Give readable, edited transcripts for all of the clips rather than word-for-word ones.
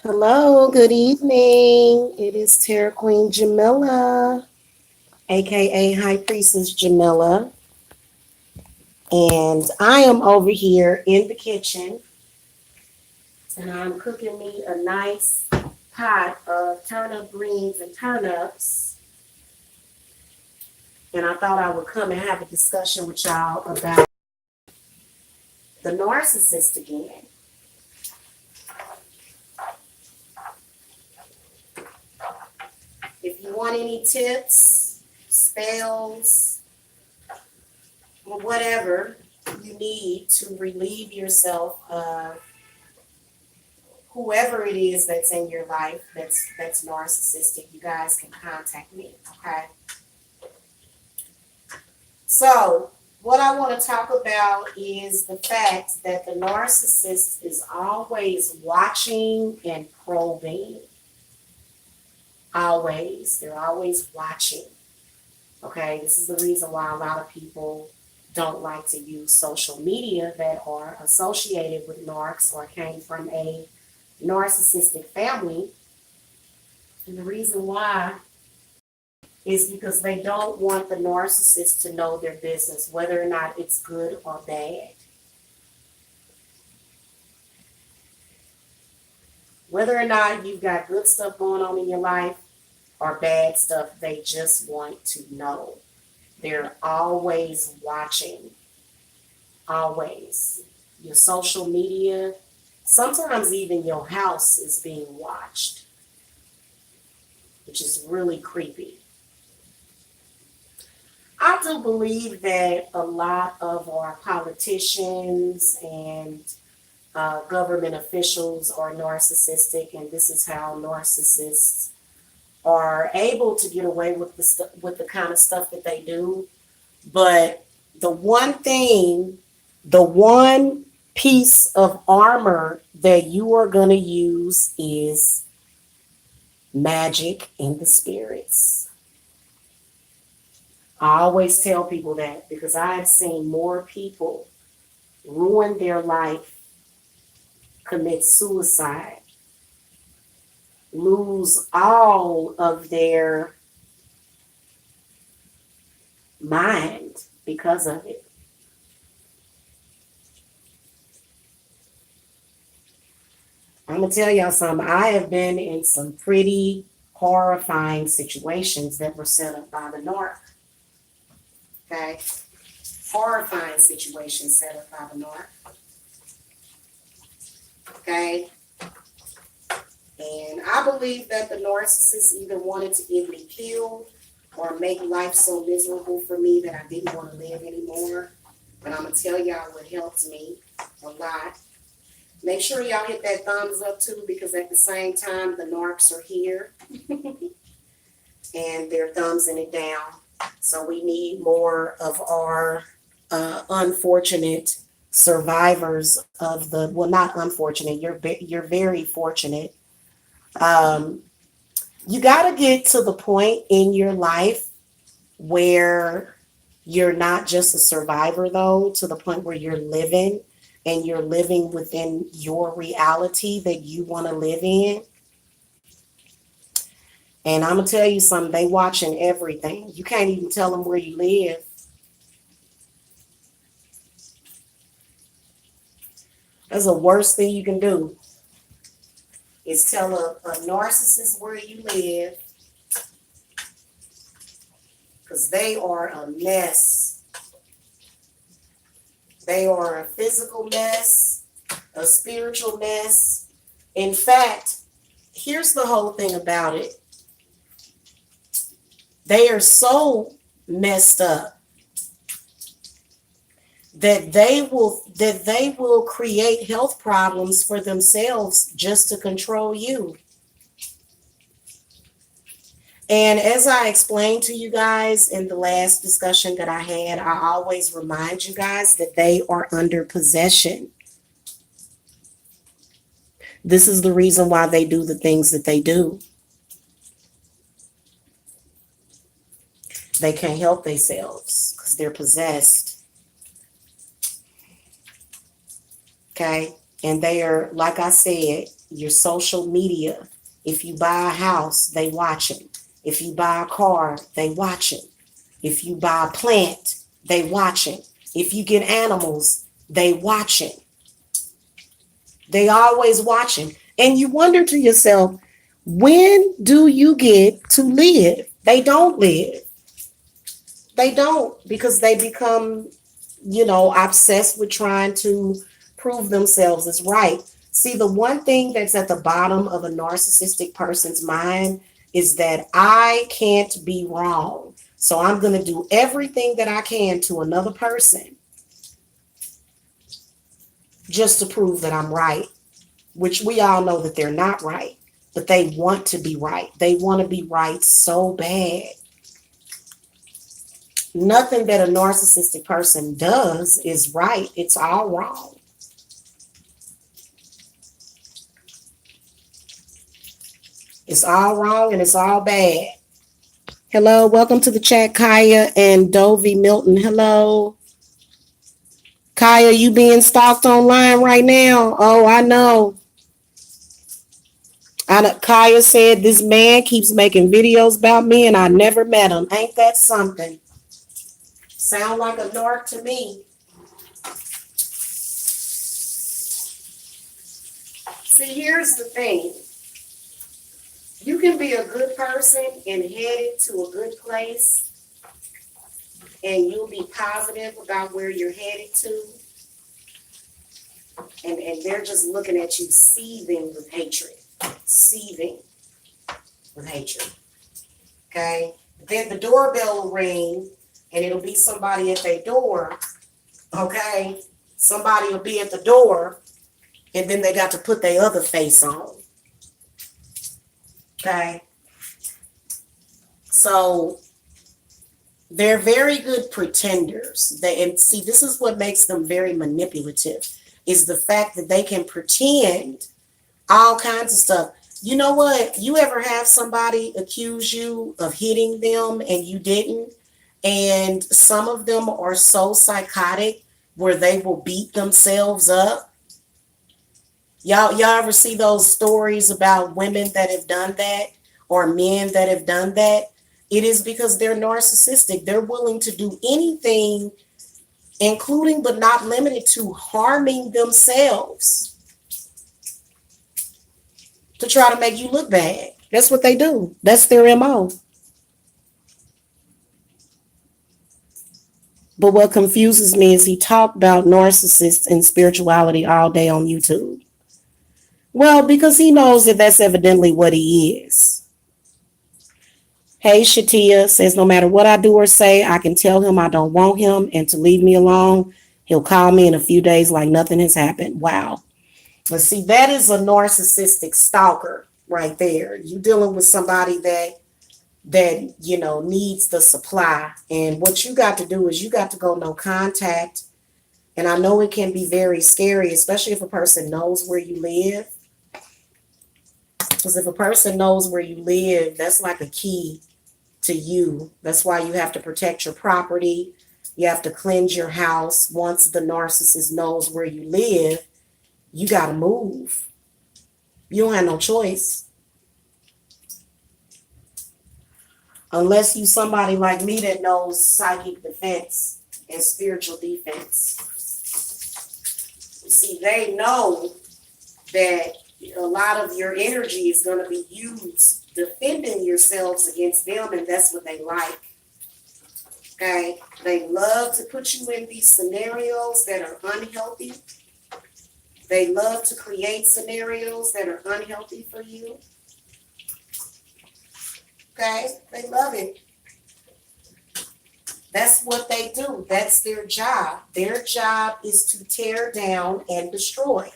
Hello, good evening. It is Terra Queen Jamila, aka High Priestess Jamila, and I am over here in the kitchen and I'm cooking me a nice pot of turnip greens and turnips. And I thought I would come and have a discussion with y'all about the narcissist again. If you want any tips, spells, or whatever you need to relieve yourself of whoever it is that's in your life that's narcissistic, you guys can contact me. Okay. So what I want to talk about is the fact that the narcissist is always watching and probing. Always. They're always watching. Okay. This is the reason why a lot of people don't like to use social media that are associated with narcs or came from a narcissistic family. And the reason why is because they don't want the narcissist to know their business, whether or not it's good or bad. Whether or not you've got good stuff going on in your life or bad stuff, they just want to know. They're always watching, always. Your social media, sometimes even your house is being watched, which is really creepy. I do believe that a lot of our politicians and government officials are narcissistic, and this is how narcissists are able to get away with with the kind of stuff that they do. But the one thing, the one piece of armor that you are going to use is magic and the spirits. I always tell people that because I've seen more people ruin their life, commit suicide, lose all of their mind because of it. I'm going to tell y'all something. I have been in some pretty horrifying situations that were set up by the narc. Okay? Horrifying situations set up by the narc. Okay? And I believe that the narcissist either wanted to get me killed or make life so miserable for me that I didn't want to live anymore. But I'm going to tell y'all what helped me a lot. Make sure y'all hit that thumbs up too, because at the same time, the narcs are here and they're thumbsing it down. So we need more of our unfortunate survivors of the, well, not unfortunate, you're very fortunate. Um, you got to get to the point in your life where you're not just a survivor, though, to the point where you're living and you're living within your reality that you want to live in. And I'm gonna tell you something, they watching everything. You can't even tell them where you live. That's the worst thing you can do is tell a narcissist where you live because they are a mess. They are a physical mess, a spiritual mess. In fact, here's the whole thing about it. They are so messed up that they will create health problems for themselves just to control you. And as I explained to you guys in the last discussion that I had, I always remind you guys that they are under possession. This is the reason why they do the things that they do. They can't help themselves because they're possessed. Okay? And they are, like I said, your social media. If you buy a house, they watching. If you buy a car, they watching. If you buy a plant, they watching. If you get animals, they watching. They always watching. And you wonder to yourself, when do you get to live? They don't live. They don't, because they become, obsessed with trying to prove themselves as right. See, the one thing that's at the bottom of a narcissistic person's mind is that I can't be wrong. So I'm going to do everything that I can to another person just to prove that I'm right, which we all know that they're not right, but they want to be right. They want to be right so bad. Nothing that a narcissistic person does is right. It's all wrong. It's all wrong and it's all bad. Hello, welcome to the chat, Kaya and Dovey Milton. Hello. Kaya, you being stalked online right now? Oh, I know. Kaya said this man keeps making videos about me and I never met him. Ain't that something? Sound like a narc to me. See, here's the thing. You can be a good person and headed to a good place, and you'll be positive about where you're headed to, and they're just looking at you seething with hatred. Seething with hatred. Okay? Then the doorbell will ring, and it'll be somebody at their door. Okay? Somebody will be at the door, and then they got to put their other face on. Okay? So they're very good pretenders. And see, this is what makes them very manipulative, is the fact that they can pretend all kinds of stuff. You know what? You ever have somebody accuse you of hitting them and you didn't? And some of them are so psychotic where they will beat themselves up. Y'all ever see those stories about women that have done that or men that have done that? It is because they're narcissistic. They're willing to do anything, including but not limited to harming themselves, to try to make you look bad. That's what they do. That's their MO. But what confuses me is he talked about narcissists and spirituality all day on YouTube. Well, because he knows that that's evidently what he is. Hey, Shatia says, no matter what I do or say, I can tell him I don't want him and to leave me alone. He'll call me in a few days like nothing has happened. Wow. But see, that is a narcissistic stalker right there. You're dealing with somebody that needs the supply. And what you got to do is you got to go no contact. And I know it can be very scary, especially if a person knows where you live. Because if a person knows where you live, that's like a key to you. That's why you have to protect your property. You have to cleanse your house. Once the narcissist knows where you live, you got to move. You don't have no choice. Unless you somebody like me that knows psychic defense and spiritual defense. See, they know that a lot of your energy is going to be used defending yourselves against them, and that's what they like. Okay? They love to put you in these scenarios that are unhealthy. They love to create scenarios that are unhealthy for you. Okay? They love it. That's what they do. That's their job. Their job is to tear down and destroy.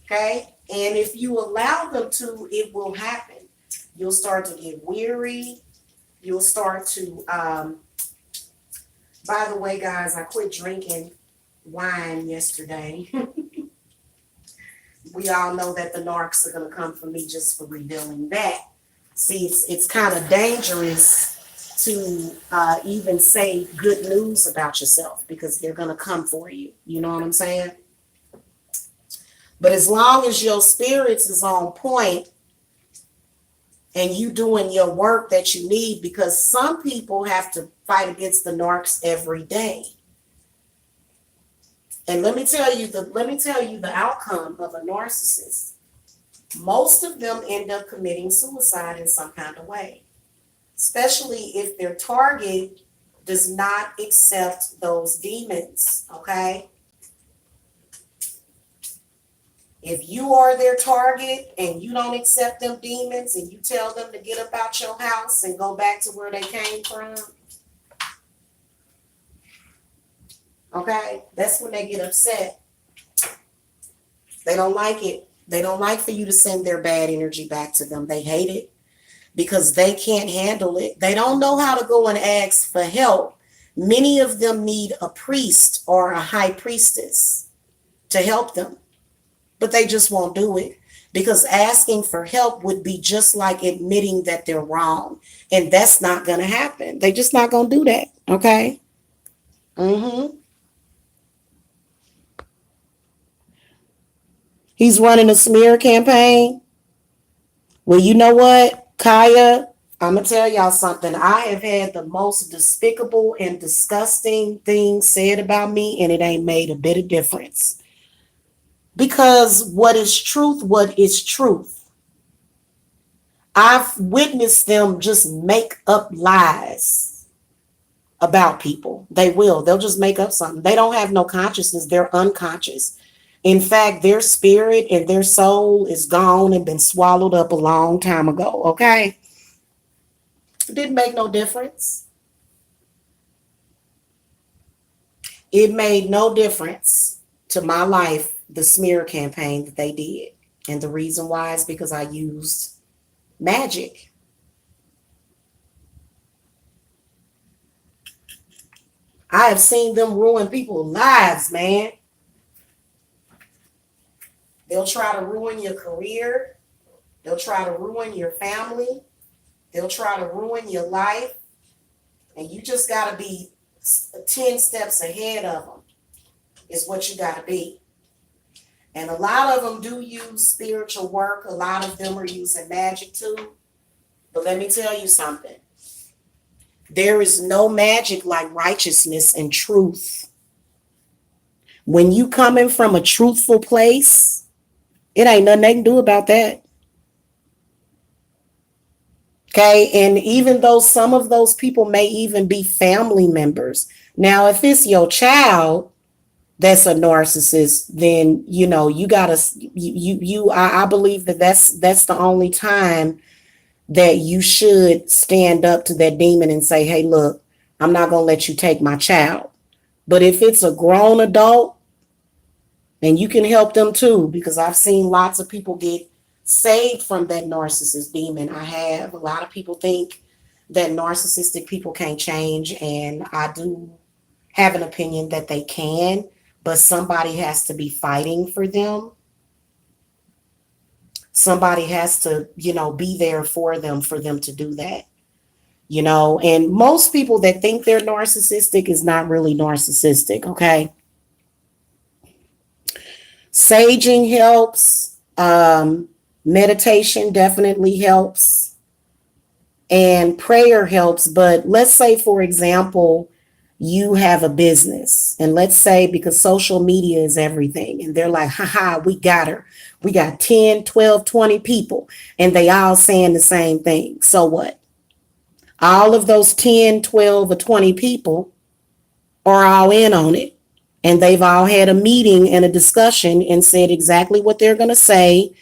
Okay? And if you allow them to, it will happen. You'll start to get weary. You'll start to, by the way, guys, I quit drinking wine yesterday. We all know that the narcs are going to come for me just for revealing that. See, it's kind of dangerous to even say good news about yourself because they're going to come for you. You know what I'm saying? But as long as your spirits is on point and you doing your work that you need, because some people have to fight against the narcs every day. And let me tell you the outcome of a narcissist. Most of them end up committing suicide in some kind of way, especially if their target does not accept those demons, okay? If you are their target and you don't accept them demons and you tell them to get up out your house and go back to where they came from, okay, that's when they get upset. They don't like it. They don't like for you to send their bad energy back to them. They hate it because they can't handle it. They don't know how to go and ask for help. Many of them need a priest or a high priestess to help them, but they just won't do it because asking for help would be just like admitting that they're wrong. And that's not going to happen. They're just not going to do that. Okay? He's running a smear campaign. Well, you know what, Kaya? I'm going to tell y'all something. I have had the most despicable and disgusting things said about me, and it ain't made a bit of difference. Because what is truth? I've witnessed them just make up lies about people. They'll just make up something. They don't have no consciousness. They're unconscious. In fact, their spirit and their soul is gone and been swallowed up a long time ago, okay? It didn't make no difference. It made no difference to my life, the smear campaign that they did. And the reason why is because I used magic. I have seen them ruin people's lives, man. They'll try to ruin your career. They'll try to ruin your family. They'll try to ruin your life. And you just got to be 10 steps ahead of them is what you got to be. And a lot of them do use spiritual work. A lot of them are using magic too. But let me tell you something. There is no magic like righteousness and truth. When you coming from a truthful place, it ain't nothing they can do about that. Okay, and even though some of those people may even be family members. Now, if it's your child that's a narcissist, then you gotta I believe that that's the only time that you should stand up to that demon and say, hey, look, I'm not gonna let you take my child. But if it's a grown adult, and you can help them too, because I've seen lots of people get saved from that narcissist demon. I have. A lot of people think that narcissistic people can't change, and I do have an opinion that they can, but somebody has to be fighting for them. Somebody has to, be there for them to do that. And most people that think they're narcissistic is not really narcissistic, okay? Saging helps. Meditation definitely helps. And prayer helps. But let's say, for example, you have a business. And let's say because social media is everything. And they're like, haha, we got her. We got 10, 12, 20 people. And they all saying the same thing. So what? All of those 10, 12, or 20 people are all in on it. And they've all had a meeting and a discussion and said exactly what they're going to say.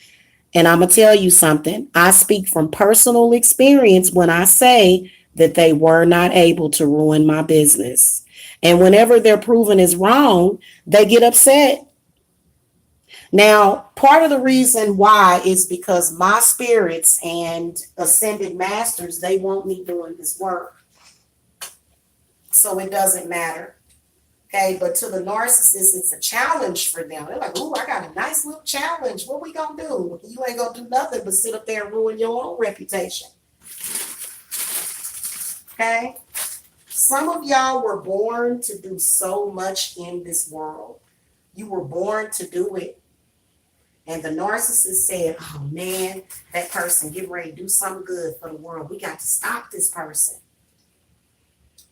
And I'm going to tell you something. I speak from personal experience when I say that they were not able to ruin my business. And whenever they're proven is wrong, they get upset. Now, part of the reason why is because my spirits and ascended masters, they want me doing this work. So it doesn't matter. Okay, but to the narcissist, it's a challenge for them. They're like, ooh, I got a nice little challenge. What we gonna do? You ain't gonna do nothing but sit up there and ruin your own reputation. Okay? Some of y'all were born to do so much in this world. You were born to do it. And the narcissist said, oh man, that person get ready to do something good for the world. We got to stop this person.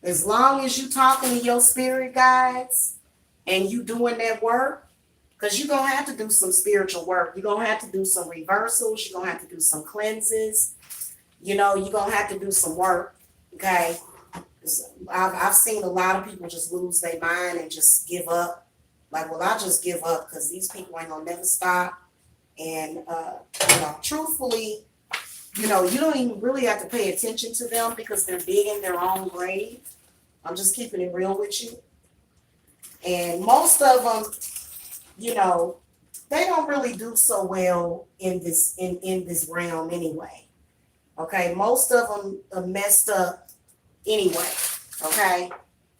As long as you talking to your spirit guides and you doing that work, because you're going to have to do some spiritual work. You're going to have to do some reversals. You're going to have to do some cleanses. You know, you're going to have to do some work. Okay. I've seen a lot of people just lose their mind and just give up. Like, well, I just give up because these people ain't going to never stop. And, truthfully, you don't even really have to pay attention to them because they're digging their own grave. I'm just keeping it real with you. And most of them, they don't really do so well in this realm anyway. Okay, most of them are messed up anyway. Okay,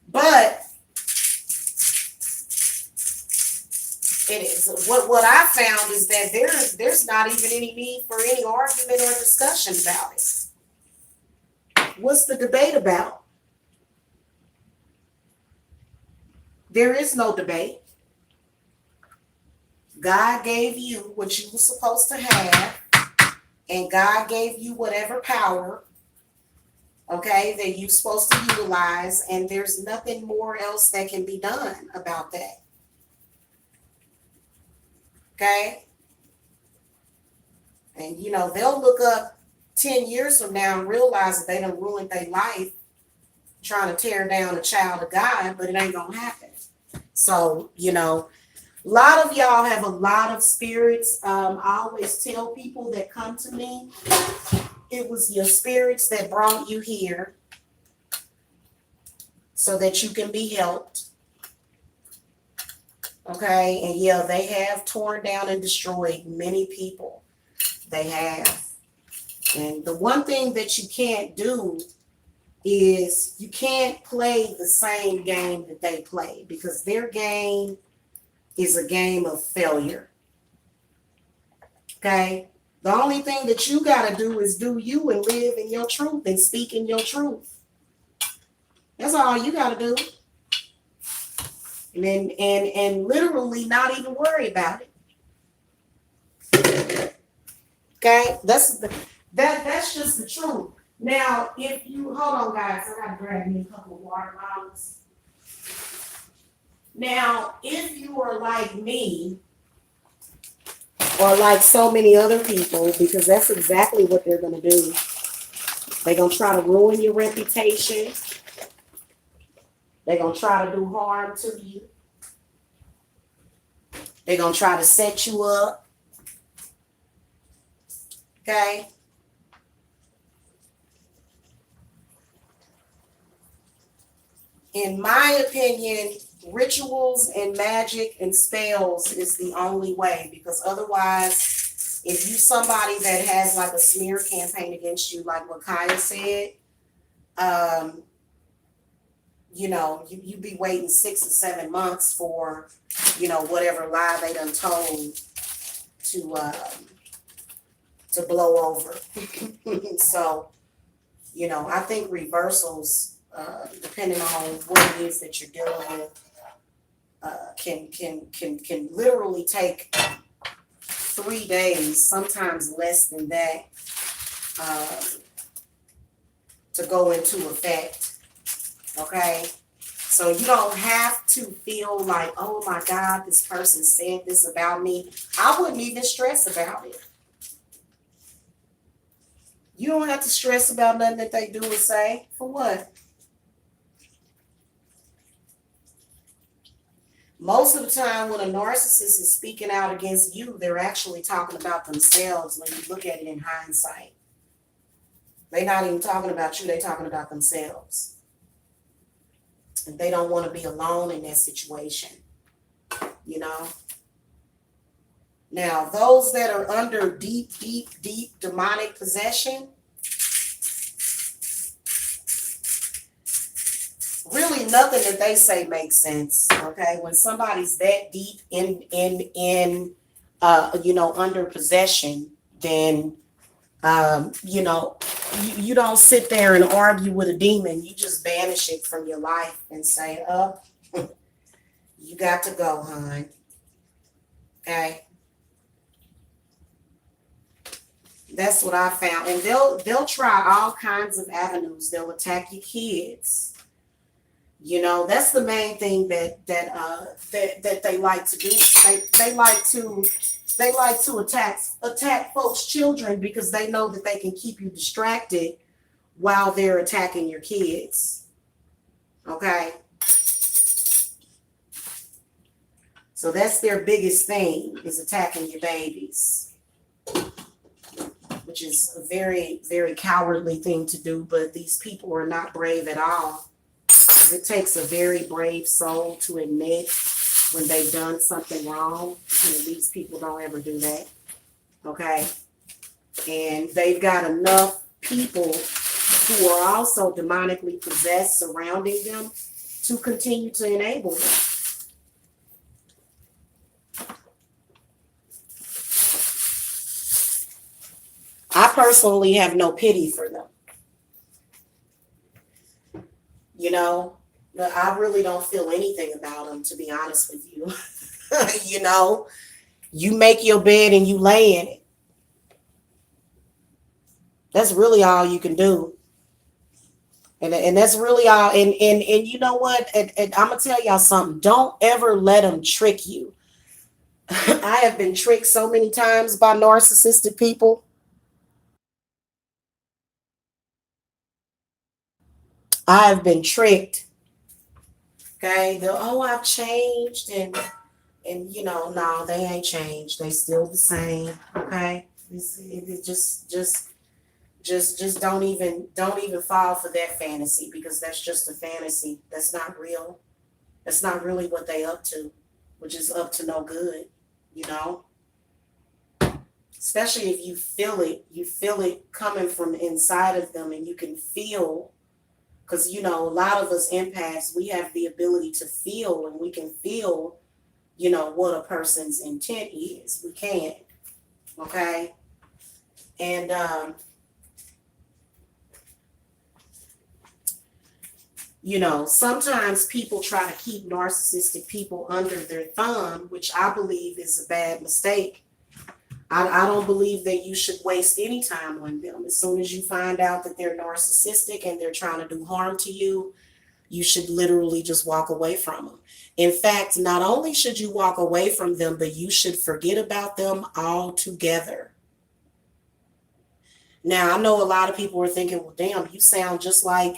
but it is what I found is that there's not even any need for any argument or discussion about it. What's the debate about? There is no debate. God gave you what you were supposed to have, and God gave you whatever power, okay, that you're supposed to utilize, and there's nothing more else that can be done about that. Okay? And, they'll look up 10 years from now and realize that they done ruined their life trying to tear down a child of God, but it ain't going to happen. So, a lot of y'all have a lot of spirits. I always tell people that come to me, it was your spirits that brought you here so that you can be helped. Okay, and yeah, they have torn down and destroyed many people. They have. And the one thing that you can't do is you can't play the same game that they play, because their game is a game of failure. Okay? The only thing that you got to do is do you and live in your truth and speak in your truth. That's all you got to do. And literally not even worry about it. Okay? That's just the truth. Now, if you hold on, guys, I gotta grab me a couple of water bottles. Now, if you are like me, or like so many other people, because that's exactly what they're gonna do. They're gonna try to ruin your reputation. They're gonna try to do harm to you. They're gonna try to set you up. Okay? In my opinion, rituals and magic and spells is the only way, because otherwise, if you somebody that has like a smear campaign against you, like what Kaya said, you be waiting 6 or 7 months for, whatever lie they done told to blow over. So, I think reversals, depending on what it is that you're dealing with, can literally take 3 days, sometimes less than that, to go into effect. Okay? So you don't have to feel like, oh my God, this person said this about me. I wouldn't even stress about it. You don't have to stress about nothing that they do or say. For what? Most of the time when a narcissist is speaking out against you, they're actually talking about themselves when you look at it in hindsight. They're not even talking about you, they're talking about themselves. And they don't want to be alone in that situation. Now, those that are under deep demonic possession, really nothing that they say makes sense. Okay, when somebody's that deep in under possession, then you don't sit there and argue with a demon. You just banish it from your life and say, you got to go, hon. Okay. That's what I found. And they'll try all kinds of avenues. They'll attack your kids. You know, that's the main thing that they like to do. They like to attack folks' children because they know that they can keep you distracted while they're attacking your kids. Okay? So that's their biggest thing, is attacking your babies, which is a very, very cowardly thing to do, but these people are not brave at all. It takes a very brave soul to admit when they've done something wrong. And these people don't ever do that. Okay? And they've got enough people who are also demonically possessed surrounding them to continue to enable them. I personally have no pity for them. You know, I really don't feel anything about them, to be honest with you. You know, you make your bed and you lay in it. That's really all you can do. And that's really all. And you know what? And I'm going to tell y'all something. Don't ever let them trick you. I have been tricked so many times by narcissistic people. I have been tricked. Okay, oh, I've changed, and you know, no, they ain't changed. They still the same. Okay, it just don't even fall for that fantasy, because that's just a fantasy. That's not real. That's not really what they up to, which is up to no good. You know, especially if you feel it coming from inside of them, and you can feel. Because, you know, a lot of us empaths, we have the ability to feel, and we can feel, you know, what a person's intent is. We can. Okay. And, you know, sometimes people try to keep narcissistic people under their thumb, which I believe is a bad mistake. I don't believe that you should waste any time on them. As soon as you find out that they're narcissistic and they're trying to do harm to you, you should literally just walk away from them. In fact, not only should you walk away from them, but you should forget about them altogether. Now, I know a lot of people are thinking, well, damn, you sound just like,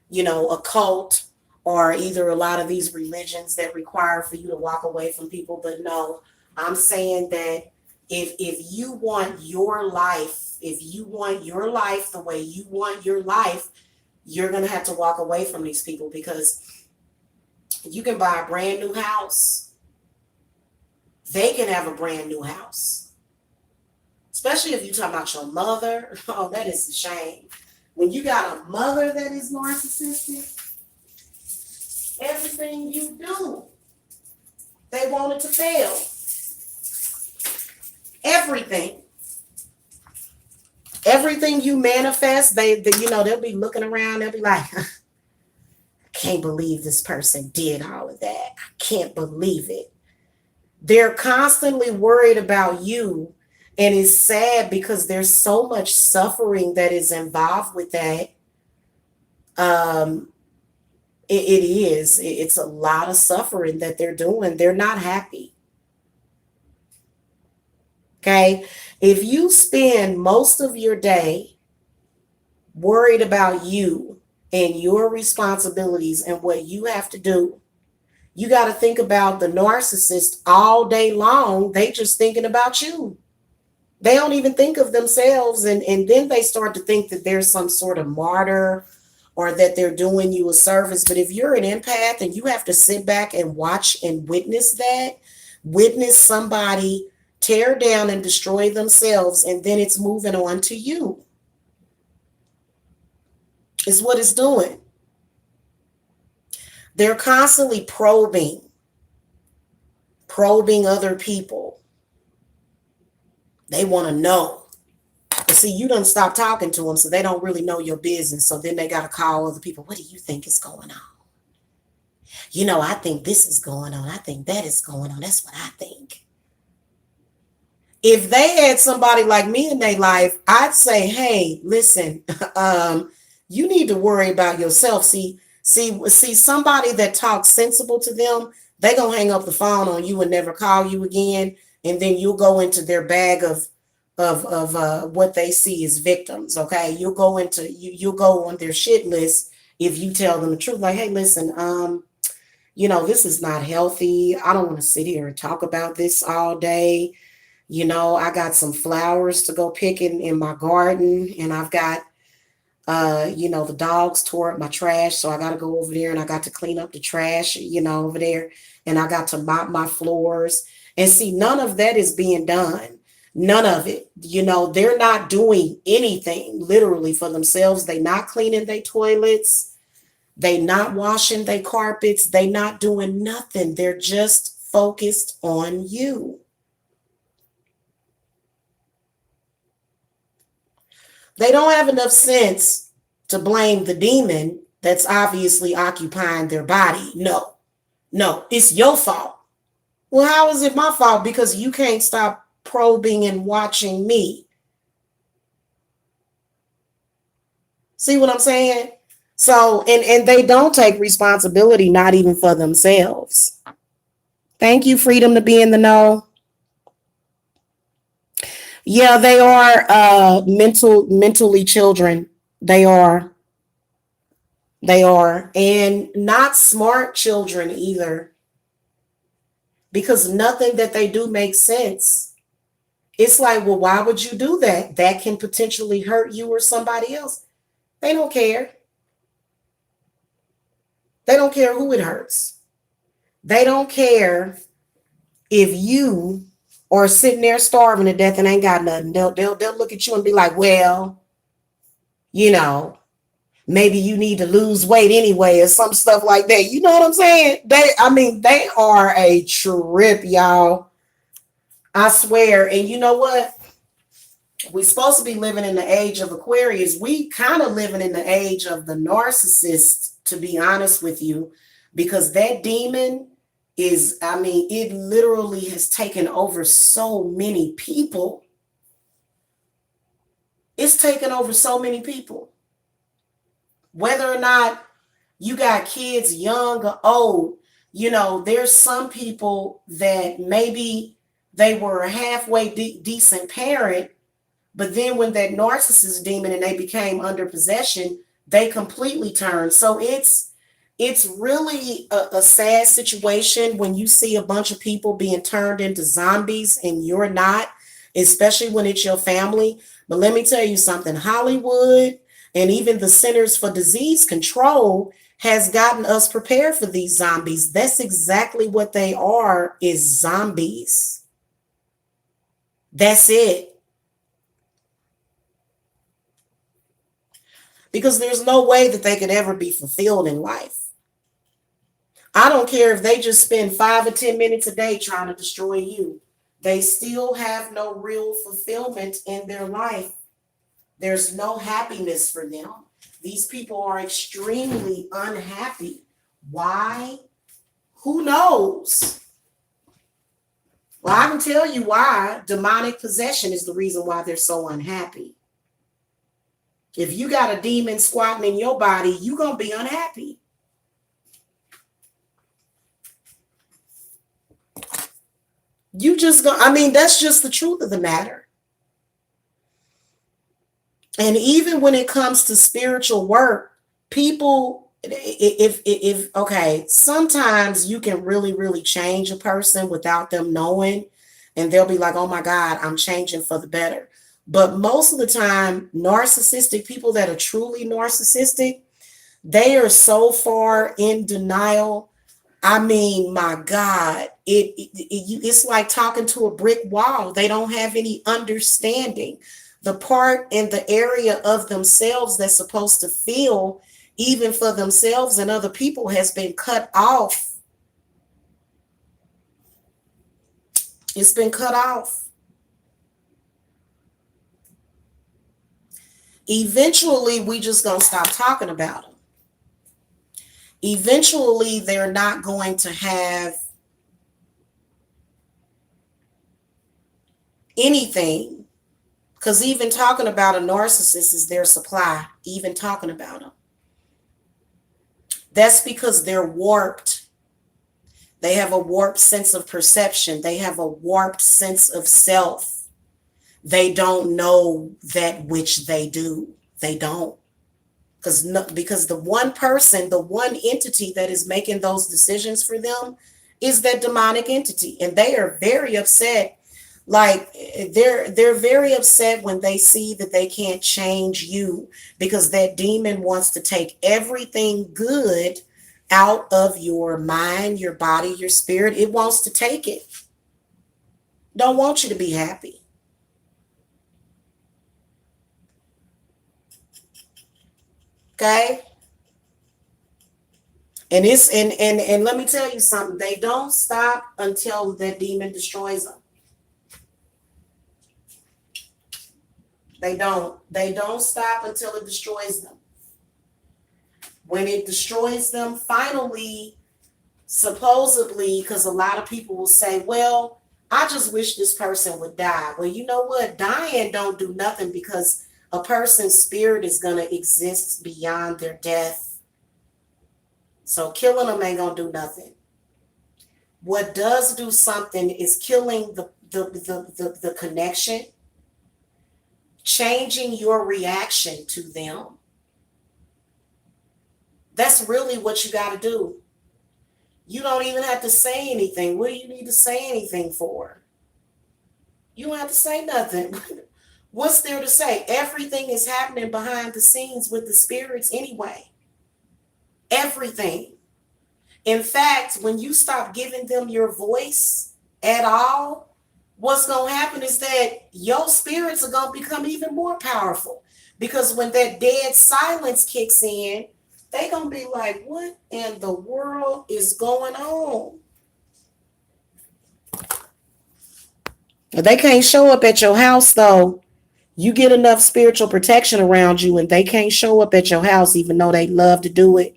you know, a cult, or either a lot of these religions that require for you to walk away from people. But no, I'm saying that if you want your life, the way you want your life, you're going to have to walk away from these people, because you can buy a brand new house. They can have a brand new house. Especially if you're talking about your mother. Oh, that is a shame. When you got a mother that is narcissistic, everything you do, they want it to fail. Everything you manifest, they'll be looking around, they'll be like, I can't believe this person did all of that. I can't believe it. They're constantly worried about you, and it's sad because there's so much suffering that is involved with that. It's a lot of suffering that they're doing. They're not happy. Okay. If you spend most of your day worried about you and your responsibilities and what you have to do, you got to think about the narcissist all day long. They just thinking about you. They don't even think of themselves. And then they start to think that there's some sort of martyr, or that they're doing you a service. But if you're an empath and you have to sit back and watch and witness somebody tear down and destroy themselves, and then it's moving on to you, is what it's doing. They're constantly probing other people. They want to know. But see, you done stop talking to them, so they don't really know your business. So then they got to call other people. What do you think is going on? You know, I think this is going on. I think that is going on. That's what I think. If they had somebody like me in their life, I'd say, hey, listen, you need to worry about yourself. See, somebody that talks sensible to them, they gonna hang up the phone on you and never call you again, and then you'll go into their bag of what they see as victims. Okay, you'll go on their shit list if you tell them the truth. Like, hey, listen, this is not healthy. I don't want to sit here and talk about this all day. I got some flowers to go picking in my garden, and I've got, the dogs tore up my trash. So I got to go over there and I got to clean up the trash, over there. And I got to mop my floors. And see, none of that is being done. None of it. They're not doing anything literally for themselves. They not cleaning their toilets. They not washing their carpets. They not doing nothing. They're just focused on you. They don't have enough sense to blame the demon that's obviously occupying their body. No, it's your fault. Well, how is it my fault? Because you can't stop probing and watching me. See what I'm saying? So, and they don't take responsibility, not even for themselves. Thank you, Freedom to be in the know. Yeah, they are mentally children. They are. They are. And not smart children either. Because nothing that they do makes sense. It's like, well, why would you do that? That can potentially hurt you or somebody else. They don't care. They don't care who it hurts. They don't care if you are sitting there starving to death and ain't got nothing. They'll look at you and be like, well, maybe you need to lose weight anyway or some stuff like that. You know what I'm saying? They are a trip, y'all. I swear. And you know what? We're supposed to be living in the age of Aquarius. We kind of living in the age of the narcissist, to be honest with you, because that demon it literally has taken over so many people. It's taken over so many people. Whether or not you got kids young or old, there's some people that maybe they were a halfway decent parent, but then when that narcissist demon and they became under possession, they completely turned. So it's really a sad situation when you see a bunch of people being turned into zombies and you're not, especially when it's your family. But let me tell you something, Hollywood and even the Centers for Disease Control has gotten us prepared for these zombies. That's exactly what they are, is zombies. That's it. Because there's no way that they could ever be fulfilled in life. I don't care if they just spend 5 or 10 minutes a day trying to destroy you. They still have no real fulfillment in their life. There's no happiness for them. These people are extremely unhappy. Why? Who knows? Well, I can tell you why. Demonic possession is the reason why they're so unhappy. If you got a demon squatting in your body, you're going to be unhappy. That's just the truth of the matter. And even when it comes to spiritual work, people, sometimes you can really, really change a person without them knowing, and they'll be like, oh my God, I'm changing for the better. But most of the time, narcissistic people that are truly narcissistic, they are so far in denial. My God, it's like talking to a brick wall. They don't have any understanding. The part in the area of themselves that's supposed to feel even for themselves and other people has been cut off. It's been cut off. Eventually, we just gonna stop talking about them. Eventually, they're not going to have anything. Because even talking about a narcissist is their supply, even talking about them. That's because they're warped. They have a warped sense of perception. They have a warped sense of self. They don't know that which they do. They don't. Because the one person, the one entity that is making those decisions for them is that demonic entity. And they are very upset. Like they're very upset when they see that they can't change you, because that demon wants to take everything good out of your mind, your body, your spirit. It wants to take it. Don't want you to be happy. Okay? And let me tell you something. They don't stop until that demon destroys them. They don't. They don't stop until it destroys them. When it destroys them, finally, supposedly, because a lot of people will say, well, I just wish this person would die. Well, you know what? Dying don't do nothing, because a person's spirit is going to exist beyond their death. So killing them ain't going to do nothing. What does do something is killing the connection, changing your reaction to them. That's really what you got to do. You don't even have to say anything. What do you need to say anything for? You don't have to say nothing. What's there to say? Everything is happening behind the scenes with the spirits anyway. Everything. In fact, when you stop giving them your voice at all, what's going to happen is that your spirits are going to become even more powerful. Because when that dead silence kicks in, they're going to be like, what in the world is going on? They can't show up at your house, though. You get enough spiritual protection around you, and they can't show up at your house, even though they love to do it.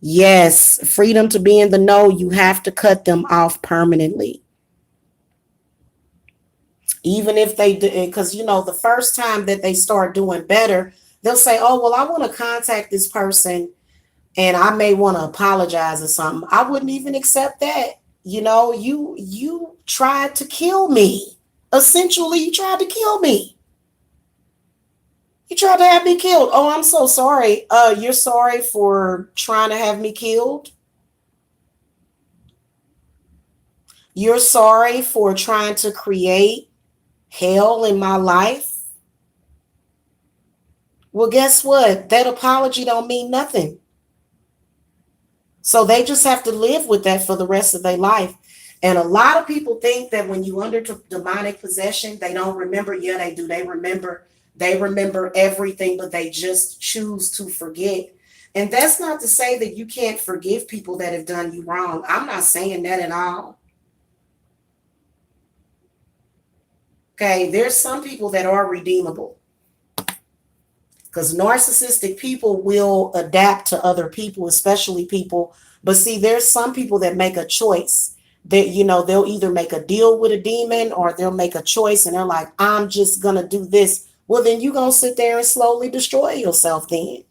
Yes, freedom to be in the know. You have to cut them off permanently. Even if they do, because the first time that they start doing better, they'll say, oh, well, I want to contact this person and I may want to apologize or something. I wouldn't even accept that. You tried to kill me. Essentially, you tried to kill me. You tried to have me killed. Oh, I'm so sorry. You're sorry for trying to have me killed? You're sorry for trying to create hell in my life? Well, guess what? That apology don't mean nothing. So they just have to live with that for the rest of their life. And a lot of people think that when you under demonic possession, they don't remember. Yeah, they do. They remember everything, but they just choose to forget. And that's not to say that you can't forgive people that have done you wrong. I'm not saying that at all. Okay, there's some people that are redeemable, because narcissistic people will adapt to other people, especially people. But see, there's some people that make a choice that, they'll either make a deal with a demon or they'll make a choice and they're like, I'm just going to do this. Well, then you're going to sit there and slowly destroy yourself then.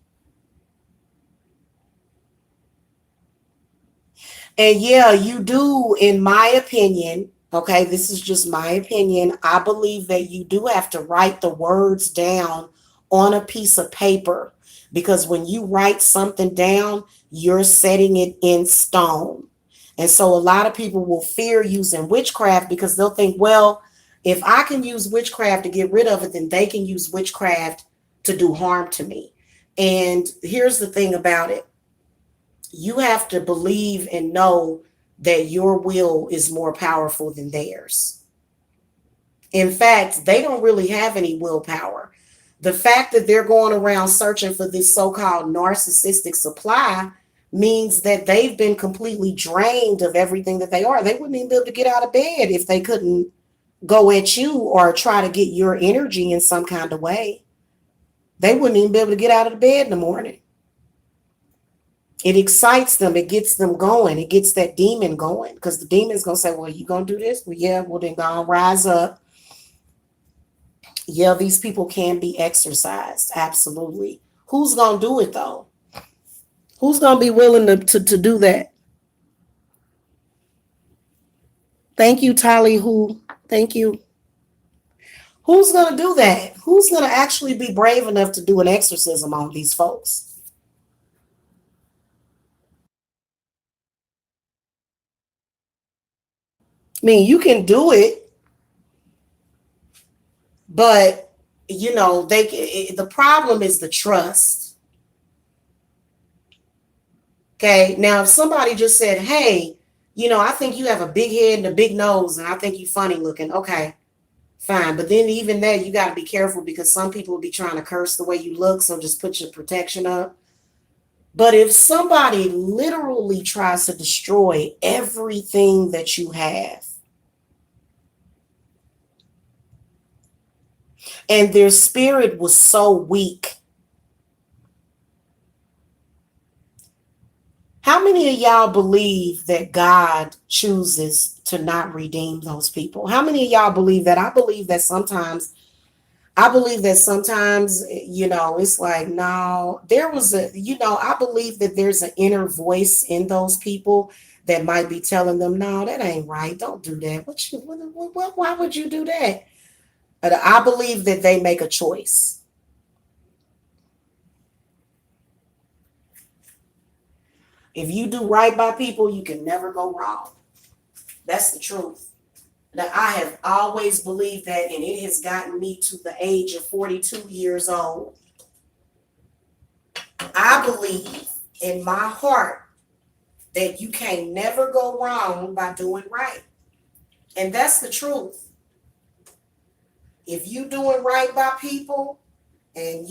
And yeah, you do, in my opinion. Okay, this is just my opinion. I believe that you do have to write the words down on a piece of paper, because when you write something down, you're setting it in stone. And so a lot of people will fear using witchcraft, because they'll think, well, if I can use witchcraft to get rid of it, then they can use witchcraft to do harm to me. And here's the thing about it. You have to believe and know that your will is more powerful than theirs. In fact, they don't really have any willpower. The fact that they're going around searching for this so-called narcissistic supply means that they've been completely drained of everything that they are. They wouldn't even be able to get out of bed if they couldn't go at you or try to get your energy in some kind of way. They wouldn't even be able to get out of the bed in the morning. It excites them. It gets them going. It gets that demon going, because the demon's going to say, well, you going to do this? Well, yeah, well, then go on, rise up. Yeah, these people can be exercised. Absolutely. Who's going to do it though? Who's going to be willing to do that? Thank you, Tally. Who? Thank you. Who's going to do that? Who's going to actually be brave enough to do an exorcism on these folks? I mean, you can do it, but the problem is the trust. Okay. Now, if somebody just said, hey, I think you have a big head and a big nose, and I think you funny looking. Okay, fine. But then even that, you got to be careful because some people will be trying to curse the way you look. So just put your protection up. But if somebody literally tries to destroy everything that you have, and their spirit was so weak, how many of y'all believe that God chooses to not redeem those people? How many of y'all believe that? I believe that sometimes, it's like, no, I believe that there's an inner voice in those people that might be telling them, no, that ain't right. Don't do that. Why would you do that? But I believe that they make a choice. If you do right by people, you can never go wrong. That's the truth. Now, I have always believed that, and it has gotten me to the age of 42 years old. I believe in my heart that you can never go wrong by doing right. And that's the truth. If you doing right by people, and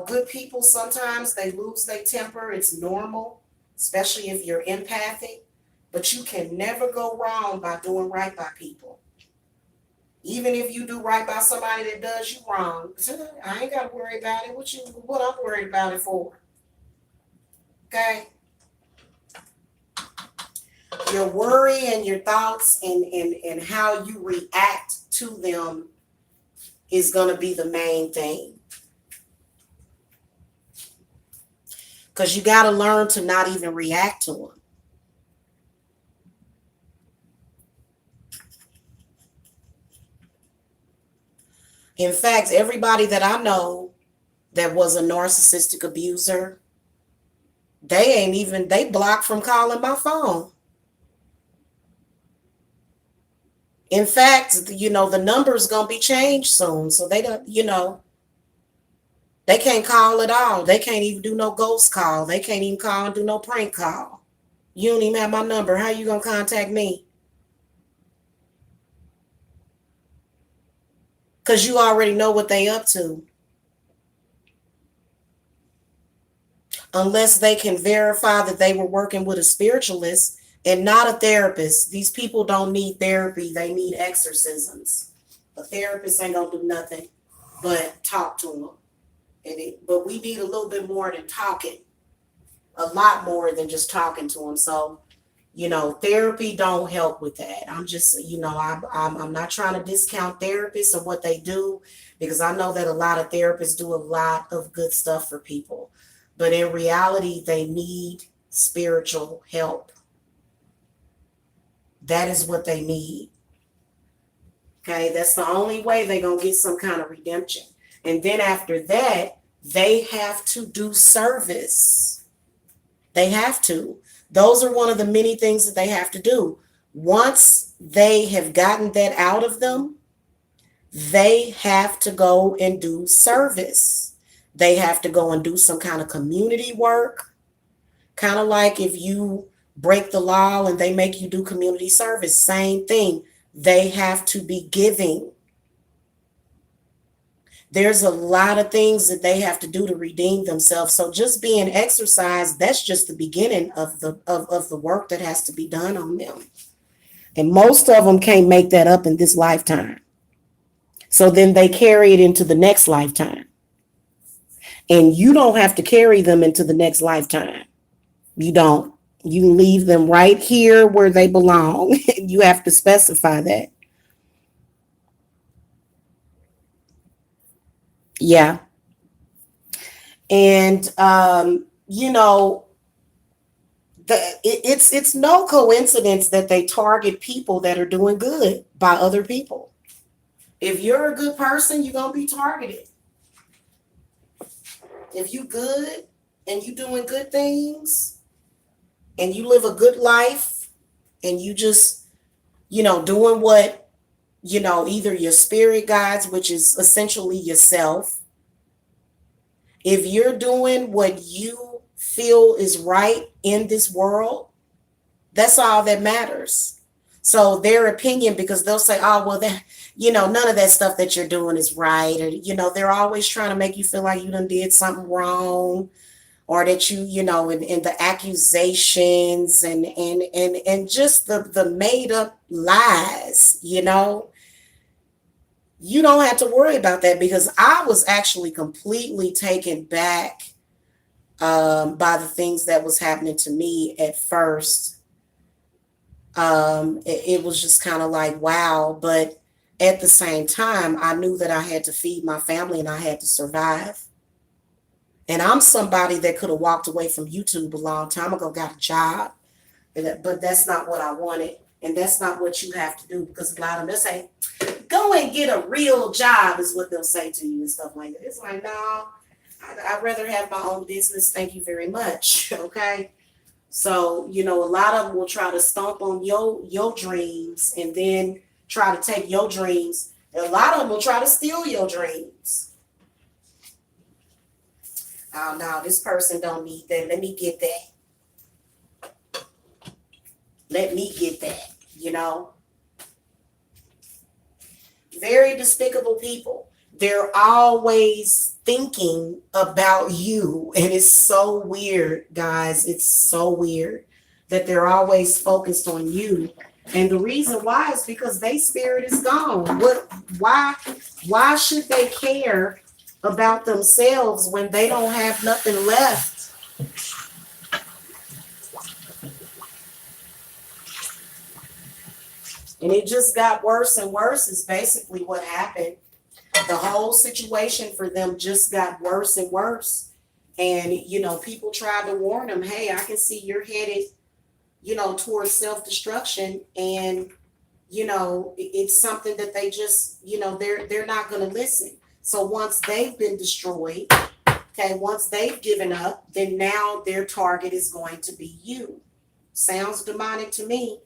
good people, sometimes they lose their temper. It's normal, especially if you're empathic. But you can never go wrong by doing right by people. Even if you do right by somebody that does you wrong, I ain't got to worry about it. What I'm worried about it for? Okay? Your worry and your thoughts and how you react to them is going to be the main thing. Because you got to learn to not even react to them. In fact, everybody that I know that was a narcissistic abuser, they blocked from calling my phone. In fact, the number's going to be changed soon. So they don't, they can't call at all. They can't even do no ghost call. They can't even call and do no prank call. You don't even have my number. How you going to contact me? Because you already know what they up to. Unless they can verify that they were working with a spiritualist and not a therapist. These people don't need therapy. They need exorcisms. A therapist ain't going to do nothing but talk to them. But we need a little bit more than talking. A lot more than just talking to them. So, therapy don't help with that. I'm just, I'm not trying to discount therapists and what they do, because I know that a lot of therapists do a lot of good stuff for people. But in reality, they need spiritual help. That is what they need. Okay, that's the only way they're going to get some kind of redemption. And then after that, they have to do service. They have to. Those are one of the many things that they have to do. Once they have gotten that out of them, they have to go and do service. They have to go and do some kind of community work. Kind of like if you break the law and they make you do community service, same thing. They have to be giving. There's a lot of things that they have to do to redeem themselves. So just being exercised, that's just the beginning of the work that has to be done on them. And most of them can't make that up in this lifetime. So then they carry it into the next lifetime. And you don't have to carry them into the next lifetime. You don't. You leave them right here where they belong. You have to specify that. Yeah. And you know, it's no coincidence that they target people that are doing good by other people. If you're a good person, you're gonna be targeted. If you good and you doing good things and you live a good life and you just, doing what, either your spirit guides, which is essentially yourself, if you're doing what you feel is right in this world, that's all that matters. So their opinion, because they'll say, oh, well, that, none of that stuff that you're doing is right. Or, they're always trying to make you feel like you done did something wrong, or that in the accusations and just the made up lies, you don't have to worry about that, because I was actually completely taken back by the things that was happening to me at first. It was just kind of like, wow. But at the same time, I knew that I had to feed my family and I had to survive. And I'm somebody that could have walked away from YouTube a long time ago, got a job, but that's not what I wanted. And that's not what you have to do, because a lot of them, they'll say, go and get a real job, is what they'll say to you and stuff like that. It's like, no, I'd rather have my own business. Thank you very much. Okay. So, a lot of them will try to stomp on your dreams and then try to take your dreams. And a lot of them will try to steal your dreams. Oh, no, this person don't need that. Let me get that. Let me get that, Very despicable people. They're always thinking about you. And it's so weird, guys. It's so weird that they're always focused on you. And the reason why is because their spirit is gone. Why should they care about themselves when they don't have nothing left? And it just got worse and worse is basically what happened. The whole situation for them just got worse and worse. And, people tried to warn them, hey, I can see you're headed, towards self-destruction. And, it's something that they just, they're not going to listen. So once they've been destroyed, okay, once they've given up, then now their target is going to be you. Sounds demonic to me.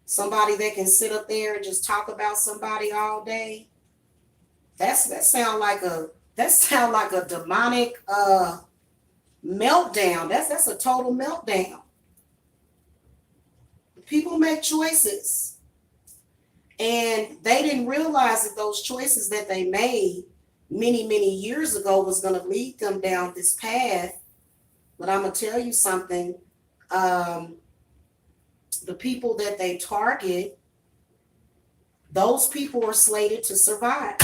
Somebody that can sit up there and just talk about somebody all day. That sound like a demonic meltdown. That's a total meltdown. People make choices, and they didn't realize that those choices that they made many years ago was going to lead them down this path. But I'm gonna tell you something. The people that they target, those people are slated to survive.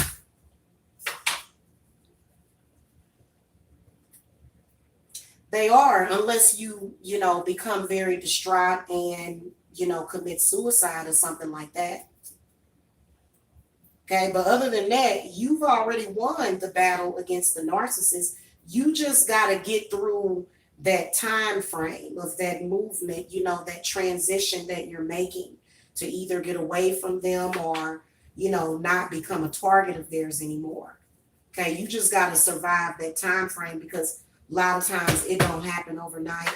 They are, unless you become very distraught and, commit suicide or something like that. Okay, but other than that, you've already won the battle against the narcissist. You just got to get through that time frame of that movement, that transition that you're making to either get away from them or, not become a target of theirs anymore. Okay, you just got to survive that time frame, because a lot of times it don't happen overnight.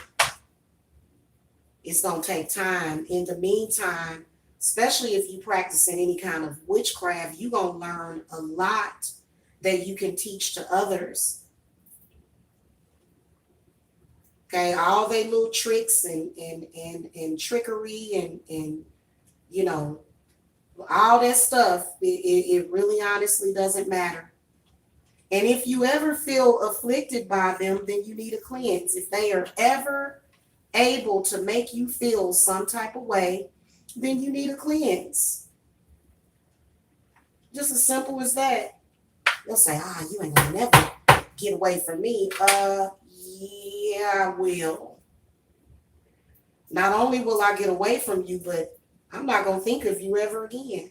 It's going to take time. In the meantime, especially if you practice in any kind of witchcraft, you're going to learn a lot that you can teach to others. Okay, all their little tricks and trickery and all that stuff, it really honestly doesn't matter. And if you ever feel afflicted by them, then you need a cleanse. If they are ever able to make you feel some type of way, then you need a cleanse. Just as simple as that. They'll say, you ain't gonna never get away from me. Yeah, I will. Not only will I get away from you, but I'm not gonna think of you ever again.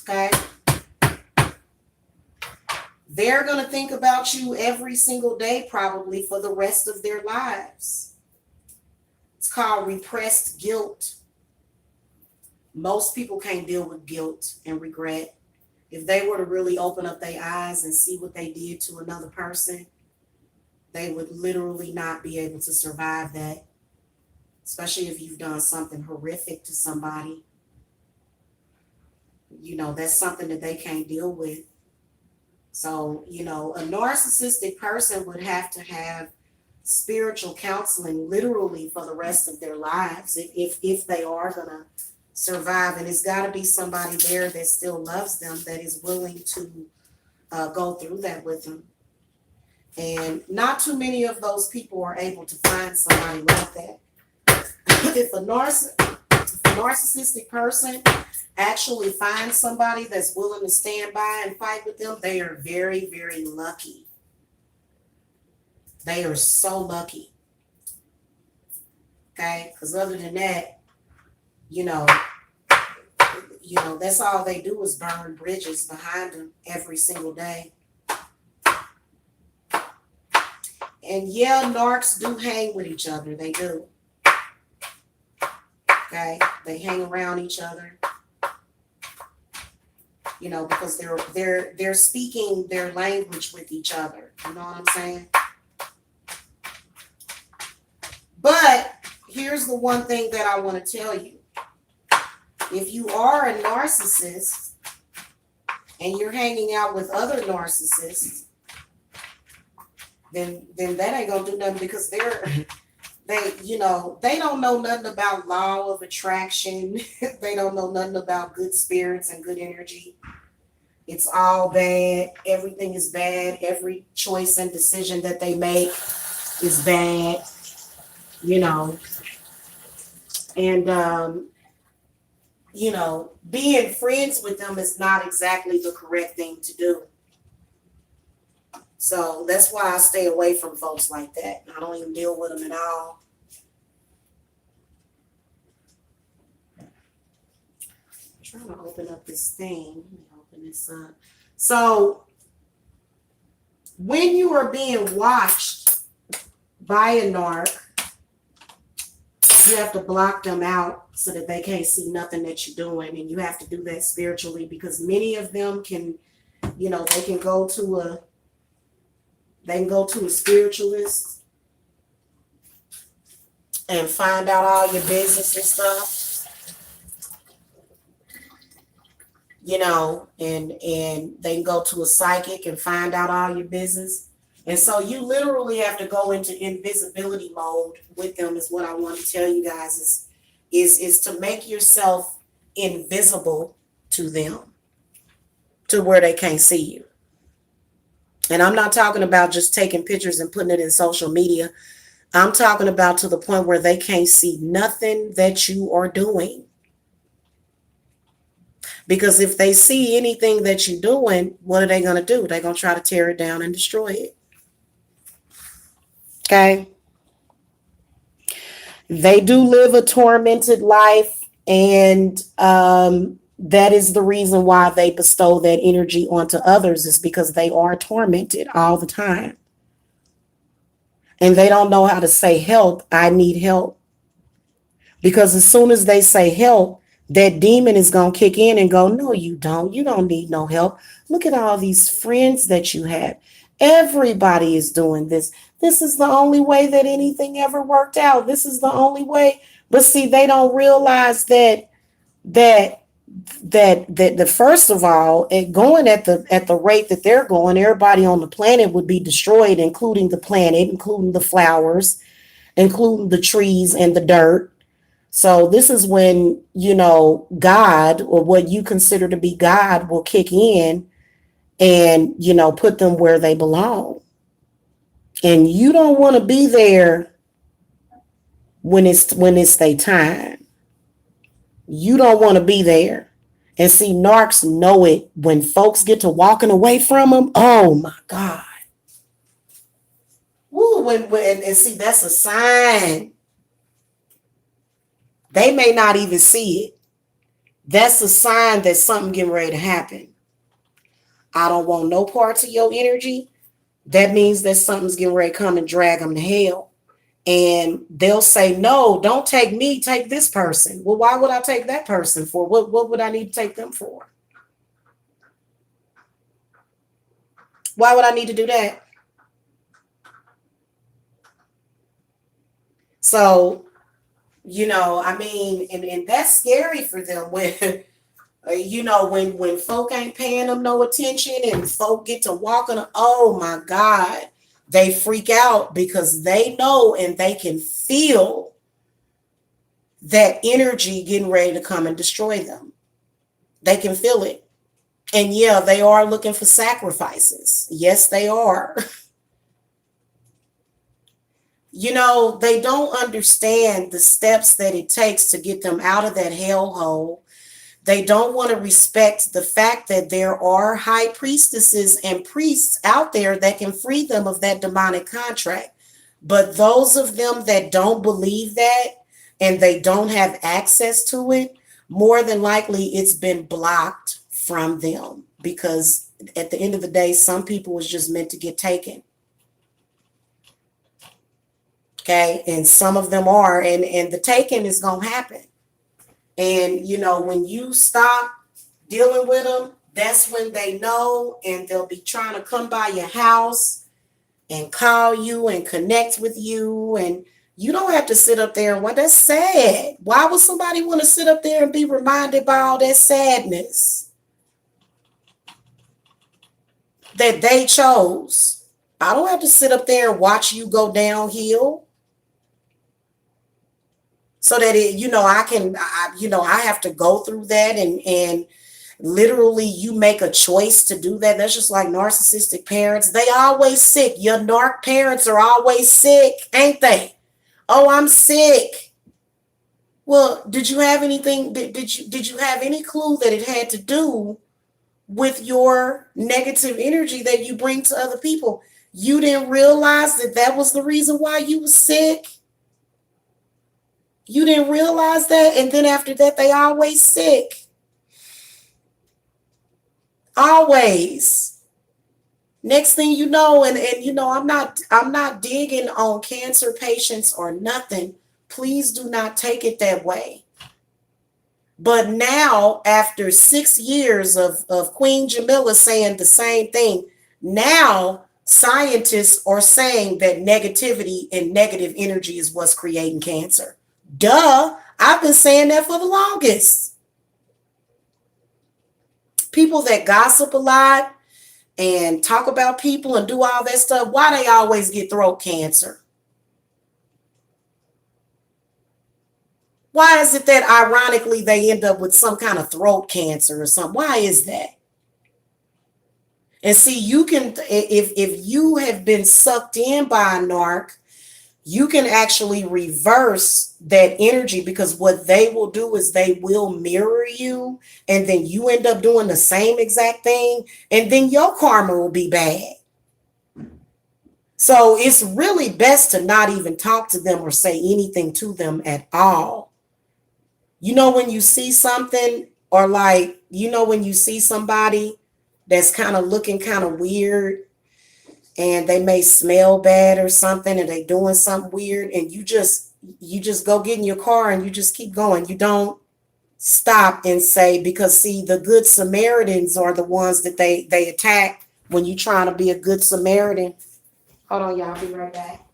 Okay? They're going to think about you every single day, probably for the rest of their lives. It's called repressed guilt. Most people can't deal with guilt and regret. If they were to really open up their eyes and see what they did to another person, they would literally not be able to survive that, especially if you've done something horrific to somebody. You know, that's something that they can't deal with. So, you know, a narcissistic person would have to have spiritual counseling literally for the rest of their lives if they are going to survive. And it's got to be somebody there that still loves them, that is willing to go through that with them. And not too many of those people are able to find somebody like that. If a narcissistic person actually finds somebody that's willing to stand by and fight with them, they are very, very lucky. They are so lucky. Okay? Because other than that, you know, that's all they do is burn bridges behind them every single day. And yeah, narcs do hang with each other. They do. Okay? They hang around each other. You know, because they're speaking their language with each other. You know what I'm saying? But here's the one thing that I want to tell you. If you are a narcissist and you're hanging out with other narcissists, then that ain't gonna do nothing, because they don't know nothing about law of attraction. They don't know nothing about good spirits and good energy. It's all bad. Everything is bad. Every choice and decision that they make is bad, you know. And being friends with them is not exactly the correct thing to do. So that's why I stay away from folks like that. I don't even deal with them at all. I'm trying to open up this thing. Let me open this up. So when you are being watched by a narc, you have to block them out so that they can't see nothing that you're doing. And you have to do that spiritually, because many of them can, they can go to a spiritualist and find out all your business and stuff. And they can go to a psychic and find out all your business. And so you literally have to go into invisibility mode with them, is what I want to tell you guys, is to make yourself invisible to them, to where they can't see you. And I'm not talking about just taking pictures and putting it in social media. I'm talking about to the point where they can't see nothing that you are doing. Because if they see anything that you're doing, what are they going to do? They're going to try to tear it down and destroy it. Okay? They do live a tormented life, and that is the reason why they bestow that energy onto others, is because they are tormented all the time. And they don't know how to say, help, I need help. Because as soon as they say help, that demon is going to kick in and go, no, you don't. You don't need no help. Look at all these friends that you have. Everybody is doing this. This is the only way that anything ever worked out. This is the only way. But see, they don't realize that first of all, going at the rate that they're going, everybody on the planet would be destroyed, including the planet, including the flowers, including the trees and the dirt. So this is when, God, or what you consider to be God, will kick in and, put them where they belong. And you don't want to be there when it's their time. You don't want to be there. And see, narcs know it. When folks get to walking away from them, oh my God. Woo, and see, that's a sign. They may not even see it. That's a sign that something getting ready to happen. I don't want no parts of your energy. That means that something's getting ready to come and drag them to hell. And they'll say, no, don't take me, take this person. Well, why would I take that person for? What would I need to take them for? Why would I need to do that? So, I mean, and that's scary for them when, when folk ain't paying them no attention and folk get to walking, oh my God, they freak out because they know and they can feel that energy getting ready to come and destroy them. They can feel it. And yeah, they are looking for sacrifices. Yes, they are. They don't understand the steps that it takes to get them out of that hellhole. They don't want to respect the fact that there are high priestesses and priests out there that can free them of that demonic contract. But those of them that don't believe that and they don't have access to it, more than likely it's been blocked from them, because at the end of the day, some people was just meant to get taken. Okay, and some of them are, and the taking is going to happen. And, when you stop dealing with them, that's when they know, and they'll be trying to come by your house and call you and connect with you. And you don't have to sit up there and, well, that's sad. Why would somebody want to sit up there and be reminded by all that sadness that they chose? I don't have to sit up there and watch you go downhill. So that I have to go through that, and literally you make a choice to do that. That's just like narcissistic parents. They always sick. Your narc parents are always sick, ain't they? Oh, I'm sick. Well, did you have anything? Did you have any clue that it had to do with your negative energy that you bring to other people? You didn't realize that was the reason why you were sick. You didn't realize that, and then after that, they always sick. Always. Next thing you know, and I'm not digging on cancer patients or nothing. Please do not take it that way. But now, after 6 years of Queen Jamila saying the same thing, now scientists are saying that negativity and negative energy is what's creating cancer. Duh, I've been saying that for the longest. People that gossip a lot and talk about people and do all that stuff, why they always get throat cancer? Why is it that ironically they end up with some kind of throat cancer or something? Why is that? And see, you can, if you have been sucked in by a narc, you can actually reverse that energy, because what they will do is they will mirror you, and then you end up doing the same exact thing, and then your karma will be bad. So it's really best to not even talk to them or say anything to them at all. When you see something, or when you see somebody that's kind of looking kind of weird, and they may smell bad or something, and they doing something weird, and you just go get in your car and you just keep going. You don't stop and say, because see, the good Samaritans are the ones that they attack when you're trying to be a good Samaritan. Hold on, y'all, I'll be right back.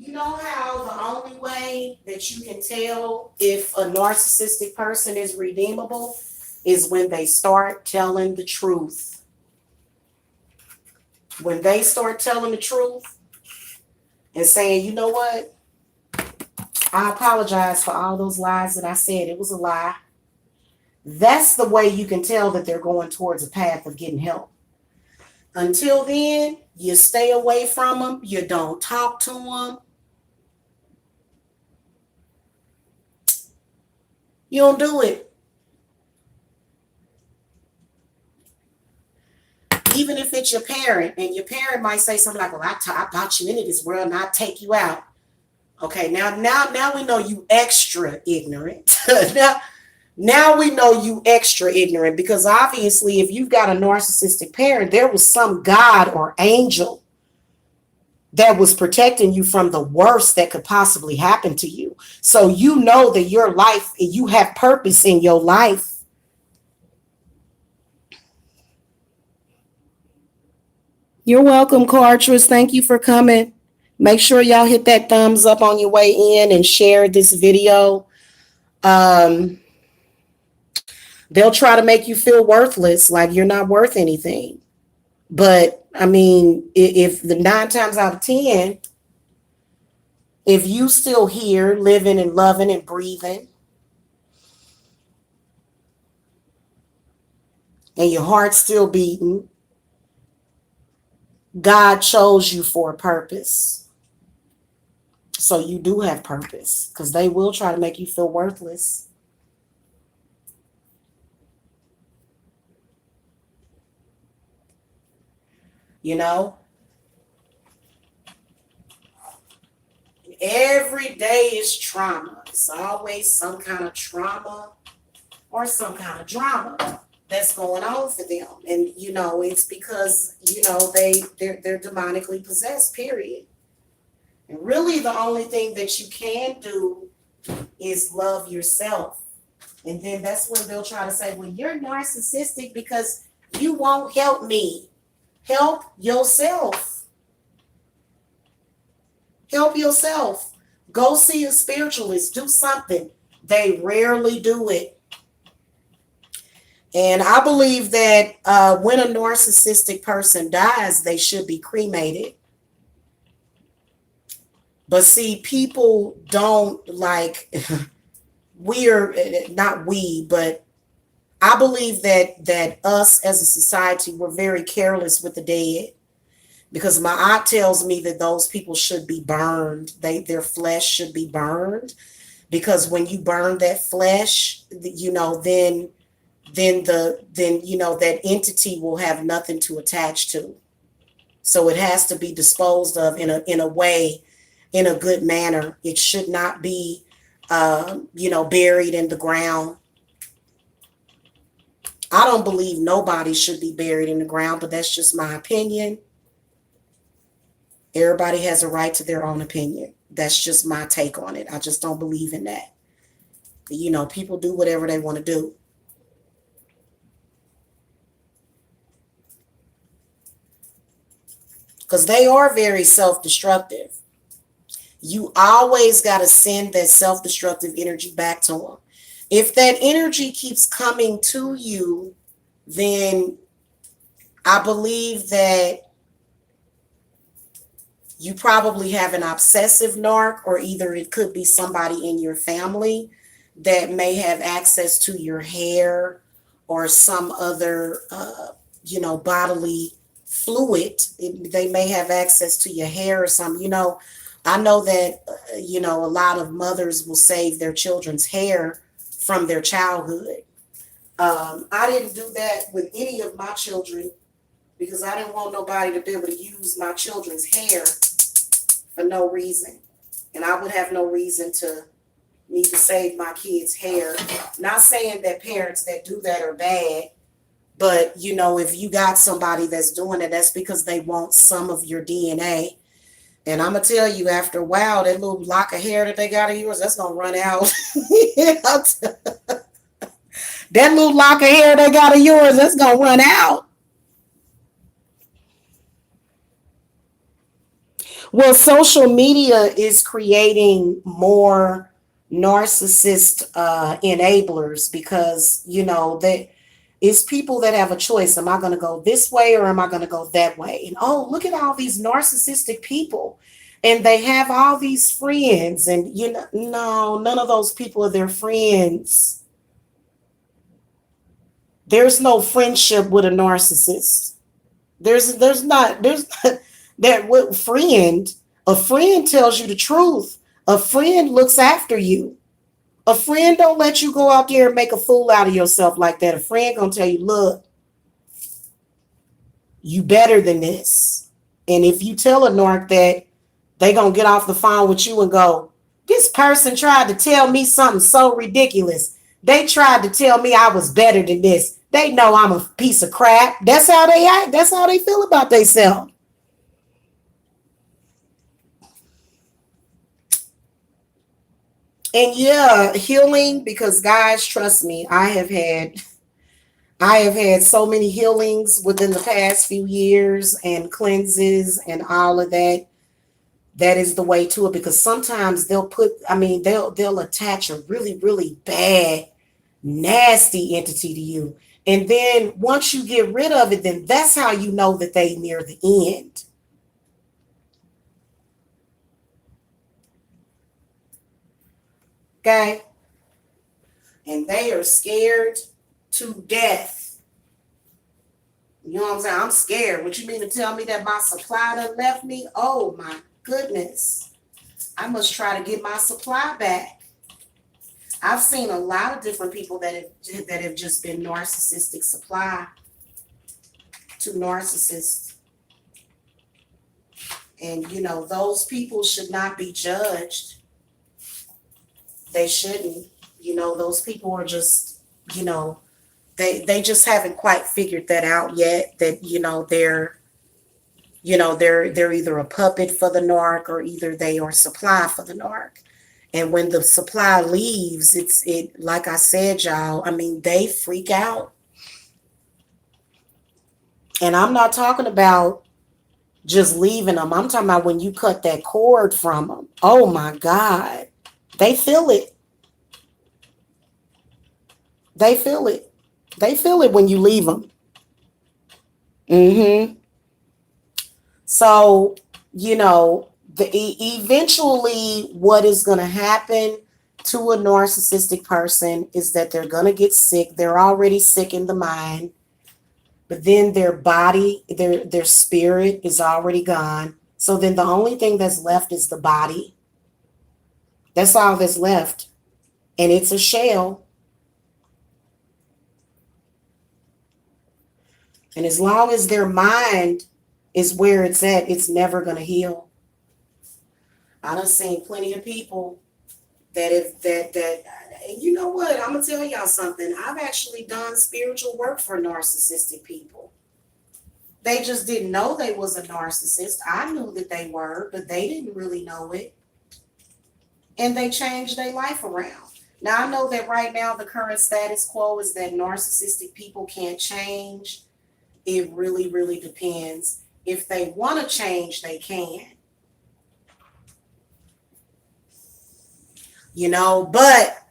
You know how the only way that you can tell if a narcissistic person is redeemable is when they start telling the truth. When they start telling the truth, and saying, you know what? I apologize for all those lies that I said. It was a lie. That's the way you can tell that they're going towards a path of getting help. Until then, you stay away from them. You don't talk to them. You don't do it. Even if it's your parent, and your parent might say something like, well, I brought you into this world and I'll take you out. Okay, now we know you extra ignorant. now we know you extra ignorant, because obviously if you've got a narcissistic parent, there was some God or angel that was protecting you from the worst that could possibly happen to you. So you know that your life, you have purpose in your life. You're welcome, Cartress. Thank you for coming. Make sure y'all hit that thumbs up on your way in and share this video. They'll try to make you feel worthless, like you're not worth anything. But I mean, if the 9 times out of 10, if you still here living and loving and breathing, and your heart's still beating, God chose you for a purpose. So you do have purpose, because they will try to make you feel worthless. You know, every day is trauma. It's always some kind of trauma or some kind of drama that's going on for them. And, you know, it's because, you know, they're demonically possessed, period. And really the only thing that you can do is love yourself. And then that's when they'll try to say, well, you're narcissistic because you won't help me. Help yourself. Help yourself. Go see a spiritualist. Do something. They rarely do it. And I believe that when a narcissistic person dies, they should be cremated. But see, people don't like, but I believe that us as a society, we're very careless with the dead, because my aunt tells me that those people should be burned. Their flesh should be burned, because when you burn that flesh, you know, then you know, that entity will have nothing to attach to. So it has to be disposed of in a way, in a good manner. It should not be, you know, buried in the ground. I don't believe nobody should be buried in the ground, but that's just my opinion. Everybody has a right to their own opinion. That's just my take on it. I just don't believe in that. You know, people do whatever they want to do. Because they are very self-destructive. You always got to send that self-destructive energy back to them. If that energy keeps coming to you, then I believe that you probably have an obsessive narc, or either it could be somebody in your family that may have access to your hair or some other, you know, bodily fluid. They may have access to your hair or something. You know, I know that, you know, a lot of mothers will save their children's hair from their childhood. I didn't do that with any of my children, because I didn't want nobody to be able to use my children's hair for no reason. And I would have no reason to need to save my kids' hair. Not saying that parents that do that are bad, but, you know, if you got somebody that's doing it, that's because they want some of your DNA. And I'm going to tell you, after a while, that little lock of hair that they got of yours, that's going to run out. That little lock of hair they got of yours, that's going to run out. Well, social media is creating more narcissist enablers, because, you know, it's people that have a choice. Am I going to go this way or am I going to go that way? And oh, look at all these narcissistic people. And they have all these friends, and no, none of those people are their friends. There's no friendship with a narcissist. There's not that what friend. A friend tells you the truth. A friend looks after you. A friend don't let you go out there and make a fool out of yourself like that. A friend gonna tell you, look, you better than this. And if you tell a narc that, they gonna get off the phone with you and go, this person tried to tell me something so ridiculous. They tried to tell me I was better than this. They know I'm a piece of crap. That's how they act. That's how they feel about themselves. And yeah, healing, because guys, trust me, I have had so many healings within the past few years and cleanses and all of that. That is the way to it, because sometimes they'll attach a really, really bad, nasty entity to you. And then once you get rid of it, then that's how you know that they near the end. Okay? And they are scared to death. You know what I'm saying? I'm scared. What you mean to tell me that my supply done left me? Oh my goodness. I must try to get my supply back. I've seen a lot of different people that have just been narcissistic supply to narcissists. And those people should not be judged. They shouldn't. Those people are just, they just haven't quite figured that out yet. That they're either a puppet for the narc, or either they are supply for the narc. And when the supply leaves, it like I said, y'all, I mean, they freak out. And I'm not talking about just leaving them. I'm talking about when you cut that cord from them. Oh my God. They feel it. They feel it. They feel it when you leave them. Mm-hmm. So, eventually what is going to happen to a narcissistic person is that they're going to get sick. They're already sick in the mind, but then their body, their spirit is already gone. So then the only thing that's left is the body. That's all that's left. And it's a shell. And as long as their mind is where it's at, it's never going to heal. I done seen plenty of people that if that you know what, I'm gonna tell y'all something. I've actually done spiritual work for narcissistic people. They just didn't know they was a narcissist. I knew that they were, but they didn't really know it. And they changed their life around. Now I know that right now the current status quo is that narcissistic people can't change. It really, really depends. If they want to change, they can. But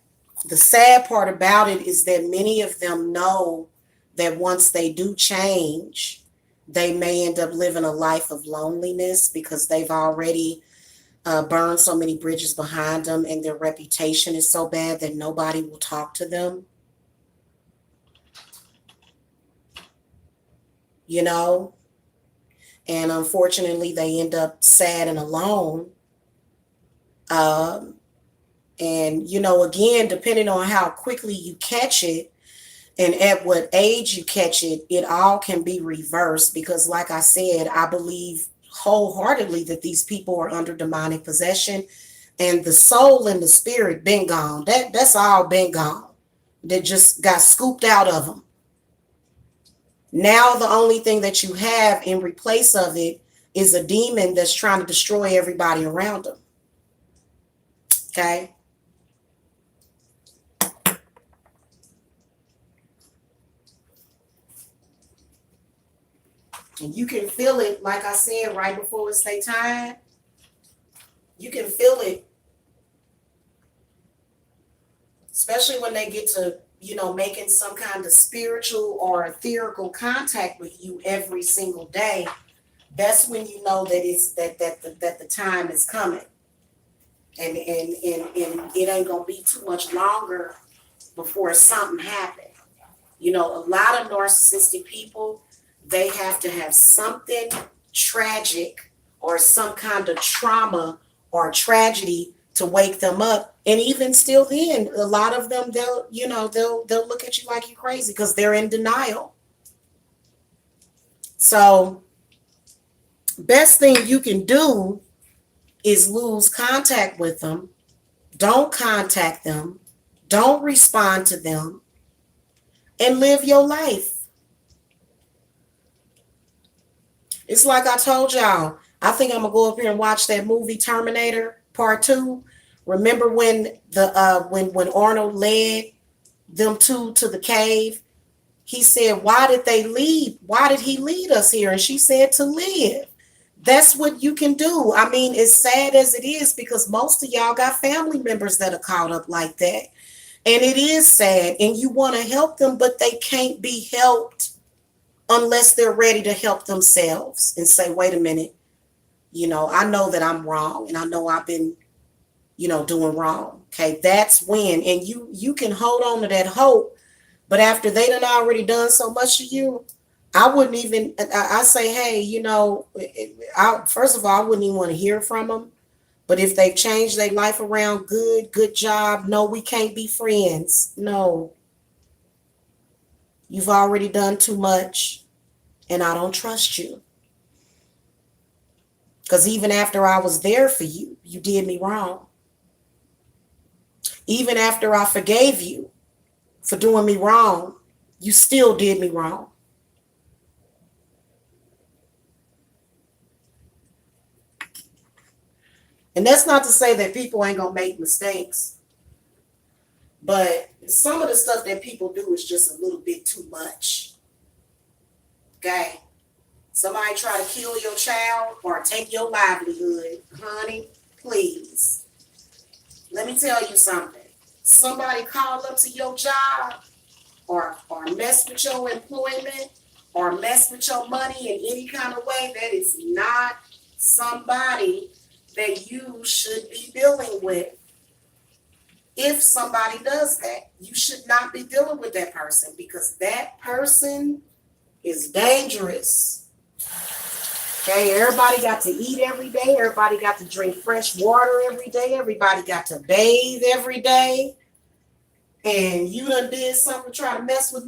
the sad part about it is that many of them know that once they do change, they may end up living a life of loneliness, because they've already burned so many bridges behind them, and their reputation is so bad that nobody will talk to them. And unfortunately, they end up sad and alone. Um, and, again, depending on how quickly you catch it and at what age you catch it, it all can be reversed, because, like I said, I believe wholeheartedly that these people are under demonic possession, and the soul and the spirit been gone. That's all been gone. That just got scooped out of them. Now the only thing that you have in replace of it is a demon that's trying to destroy everybody around them. Okay? And you can feel it, like I said, right before it's their time. You can feel it. Especially when they get to, making some kind of spiritual or etherical contact with you every single day. That's when you know that it's that the time is coming, and it ain't gonna be too much longer before something happens. You know, a lot of narcissistic people, they have to have something tragic or some kind of trauma or tragedy to wake them up. And even still then, a lot of them, they'll look at you like you're crazy because they're in denial. So best thing you can do is lose contact with them. Don't contact them. Don't respond to them, and live your life. It's like I told y'all, I think I'm gonna go up here and watch that movie Terminator Part 2. Remember when when Arnold led them to the cave? He said, "Why did they leave? Why did he lead us here?" And she said, "To live." That's what you can do. I mean, as sad as it is, because most of y'all got family members that are caught up like that. And it is sad, and you want to help them, but they can't be helped unless they're ready to help themselves and say, wait a minute, I know that I'm wrong, and I know I've been, doing wrong. Okay, that's when, and you can hold on to that hope, but after they done already done so much to you, I wouldn't even, I say, hey, first of all, I wouldn't even want to hear from them. But if they've changed their life around, good job. No, we can't be friends. No. You've already done too much, and I don't trust you. Because even after I was there for you, you did me wrong. Even after I forgave you for doing me wrong, you still did me wrong. And that's not to say that people ain't gonna make mistakes, but some of the stuff that people do is just a little bit too much. Okay? Somebody try to kill your child or take your livelihood, honey, please. Let me tell you something. Somebody call up to your job or mess with your employment or mess with your money in any kind of way, that is not somebody that you should be dealing with. If somebody does that, you should not be dealing with that person, because that person is dangerous. Okay, everybody got to eat every day. Everybody got to drink fresh water every day. Everybody got to bathe every day. And you done did something to try to mess with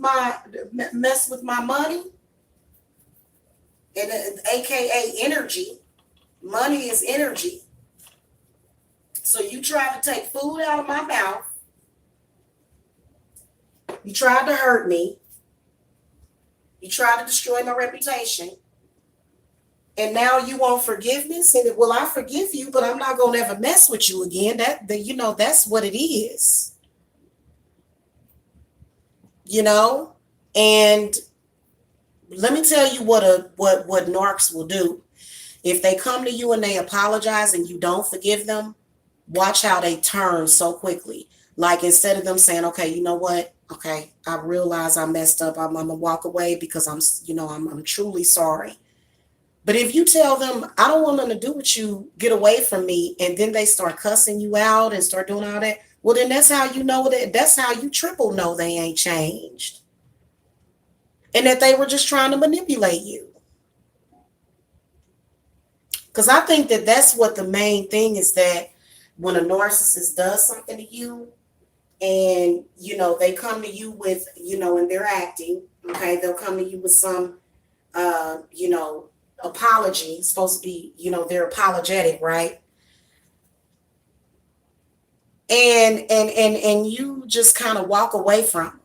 my money, and AKA energy. Money is energy. So you tried to take food out of my mouth. You tried to hurt me. You tried to destroy my reputation. And now you want forgiveness? And well, I forgive you, but I'm not going to ever mess with you again. That's what it is. And let me tell you what narcs will do. If they come to you and they apologize and you don't forgive them, watch how they turn so quickly. Like, instead of them saying, okay, you know what? Okay, I realize I messed up. I'm gonna walk away because I'm truly sorry. But if you tell them, I don't want nothing to do with you, get away from me, and then they start cussing you out and start doing all that, well, then that's how you know that's how you triple know they ain't changed. And that they were just trying to manipulate you. Because I think that that's what the main thing is, that when a narcissist does something to you, and, they come to you with, and they're acting, okay, they'll come to you with some, apology. It's supposed to be, they're apologetic, right? And you just kind of walk away from,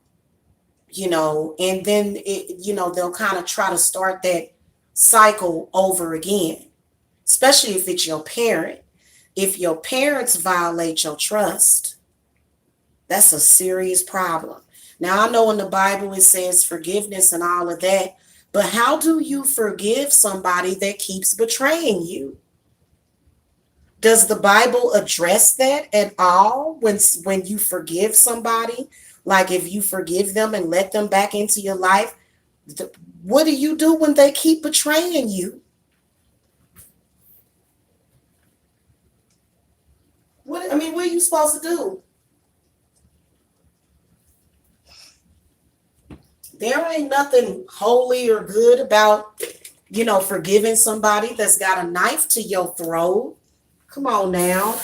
and then, they'll kind of try to start that cycle over again, especially if it's your parent. If your parents violate your trust, that's a serious problem. Now, I know in the Bible it says forgiveness and all of that, but how do you forgive somebody that keeps betraying you? Does the Bible address that at all when you forgive somebody? Like, if you forgive them and let them back into your life, what do you do when they keep betraying you? I mean, what are you supposed to do? There ain't nothing holy or good about, forgiving somebody that's got a knife to your throat. Come on now.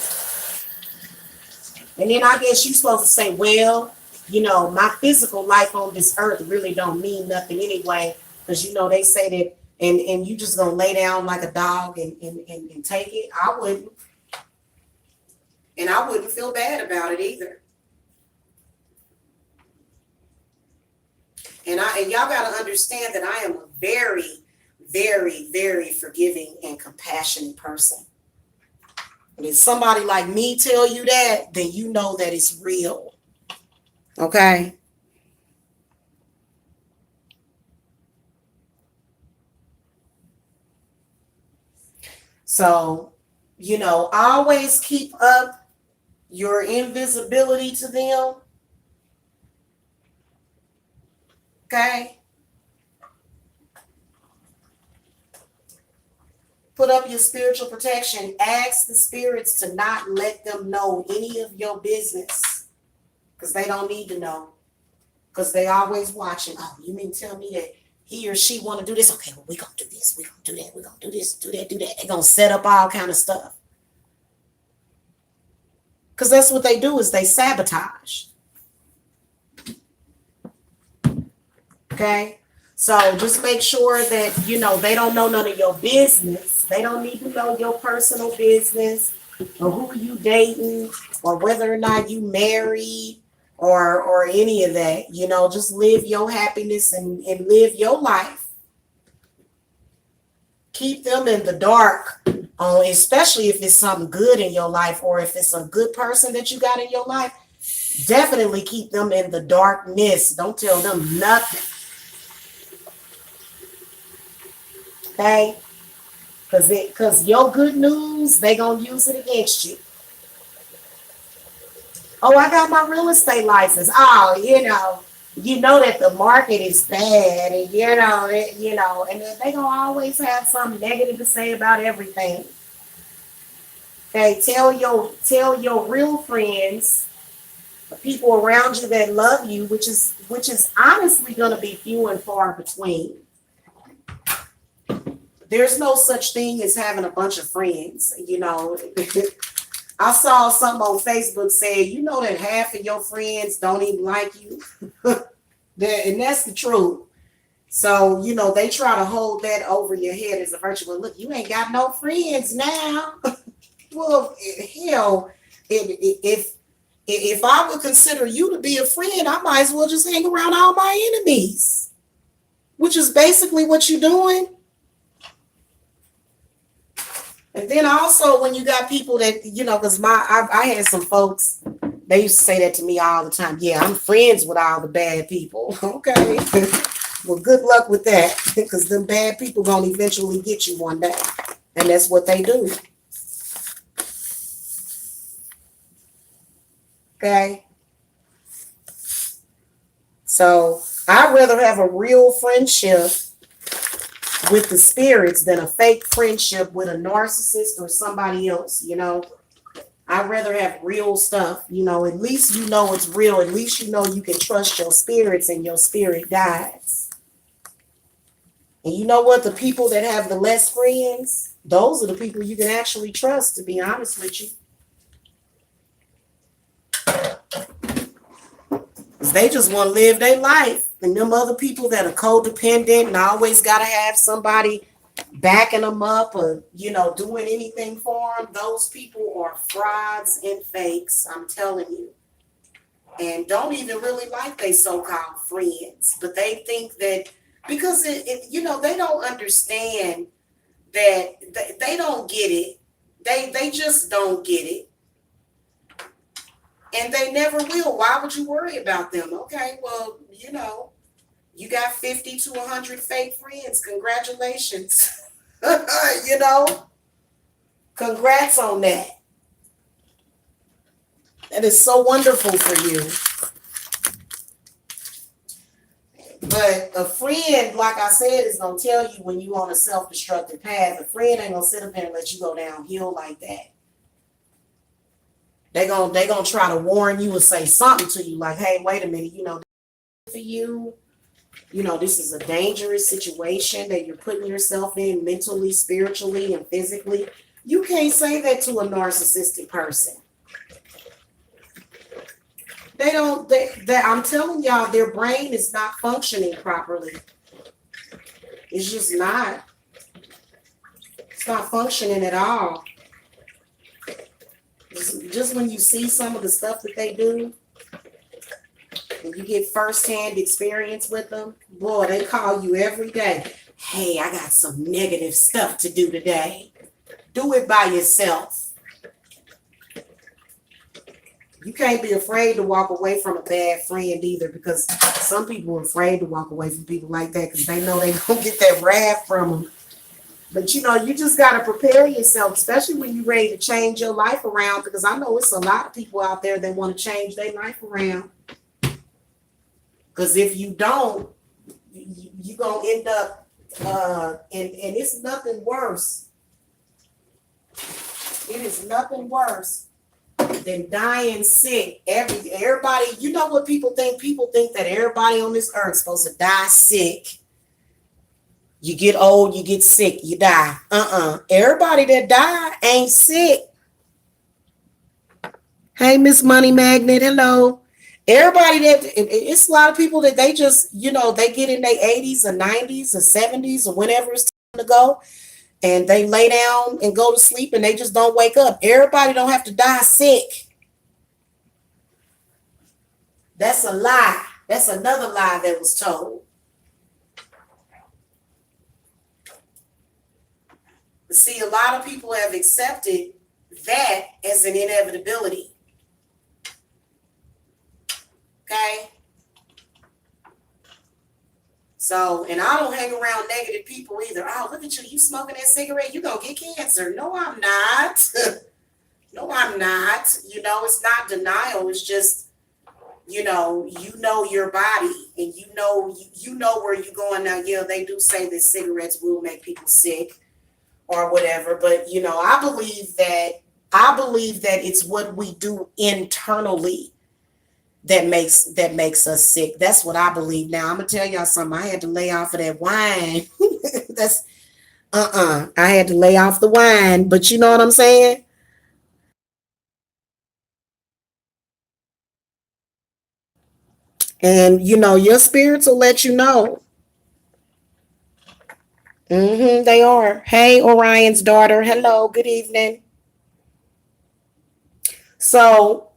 And then I guess you're supposed to say, well, my physical life on this earth really don't mean nothing anyway. Because, they say that, and you just going to lay down like a dog and take it. I wouldn't. And I wouldn't feel bad about it either. And y'all got to understand that I am a very, very, very forgiving and compassionate person. And if somebody like me tell you that, then you know that it's real. Okay? So, always keep up your invisibility to them. Okay? Put up your spiritual protection. Ask the spirits to not let them know any of your business. Because they don't need to know. Because they always watching. Oh, you mean tell me that he or she want to do this? Okay, well, we're going to do this. We're going to do that. We're going to do this, do that, do that. They're going to set up all kind of stuff. Because that's what they do, is they sabotage. Okay? So just make sure that, they don't know none of your business. They don't need to know your personal business or who you dating or whether or not you married or any of that. Just live your happiness and live your life. Keep them in the dark, especially if it's something good in your life or if it's a good person that you got in your life. Definitely keep them in the darkness. Don't tell them nothing. Okay? Because your good news, they gonna use it against you. Oh, I got my real estate license. Oh, you know that the market is bad, and and then they gonna always have something negative to say about everything. Okay, tell your real friends, the people around you that love you, which is honestly gonna be few and far between. There's no such thing as having a bunch of friends, I saw something on Facebook saying, that half of your friends don't even like you. And that's the truth. So, they try to hold that over your head as a virtue. Well, look, you ain't got no friends now. Well, hell, if I would consider you to be a friend, I might as well just hang around all my enemies, which is basically what you're doing. And then also when you got people that, because I had some folks, they used to say that to me all the time. Yeah, I'm friends with all the bad people. Okay. Well, good luck with that, because them bad people gonna eventually get you one day. And that's what they do. Okay. So I'd rather have a real friendship with the spirits than a fake friendship with a narcissist or somebody else. I'd rather have real stuff. At least it's real. At least you can trust your spirits and your spirit guides. And you know what? The people that have the less friends, those are the people you can actually trust, to be honest with you. Because they just want to live their life. And them other people that are codependent and always got to have somebody backing them up or, doing anything for them, those people are frauds and fakes, I'm telling you. And don't even really like their so-called friends. But they think that because, they don't understand that they don't get it. They just don't get it. And they never will. Why would you worry about them? Okay, well, you got 50 to 100 fake friends. Congratulations. Congrats on that. That is so wonderful for you. But a friend, like I said, is going to tell you when you're on a self-destructive path. A friend ain't going to sit up there and let you go downhill like that. They gonna try to warn you or say something to you like, hey, wait a minute, for you, this is a dangerous situation that you're putting yourself in mentally, spiritually, and physically. You can't say that to a narcissistic person. They don't, I'm telling y'all, their brain is not functioning properly. It's just not. It's not functioning at all. Just when you see some of the stuff that they do, and you get firsthand experience with them, boy, they call you every day. Hey, I got some negative stuff to do today. Do it by yourself. You can't be afraid to walk away from a bad friend either, because some people are afraid to walk away from people like that because they know they're going to get that wrath from them. But, you just got to prepare yourself, especially when you're ready to change your life around, because I know it's a lot of people out there that want to change their life around. Because if you don't, you're going to end up, and it's nothing worse. It is nothing worse than dying sick. Everybody, you know what people think? People think that everybody on this earth is supposed to die sick. You get old, you get sick, you die. Everybody that die ain't sick. Hey, Miss Money Magnet, hello. Everybody it's a lot of people that they just, they get in their 80s or 90s or 70s or whenever it's time to go, and they lay down and go to sleep and they just don't wake up. Everybody don't have to die sick. That's a lie. That's another lie that was told. See, a lot of people have accepted that as an inevitability. Okay? So, and I don't hang around negative people either. Oh, look at you smoking that cigarette, you're going to get cancer. No, I'm not. No, I'm not. It's not denial. It's just, you know your body, and you know where you're going. Now, yeah, they do say that cigarettes will make people sick or whatever, but I believe that it's what we do internally that makes us sick. That's what I believe. Now I'm gonna tell y'all something. I had to lay off of that wine. That's I had to lay off the wine, but you know what I'm saying? And your spirits will let you know. They are. Hey, Orion's daughter. Hello, good evening. So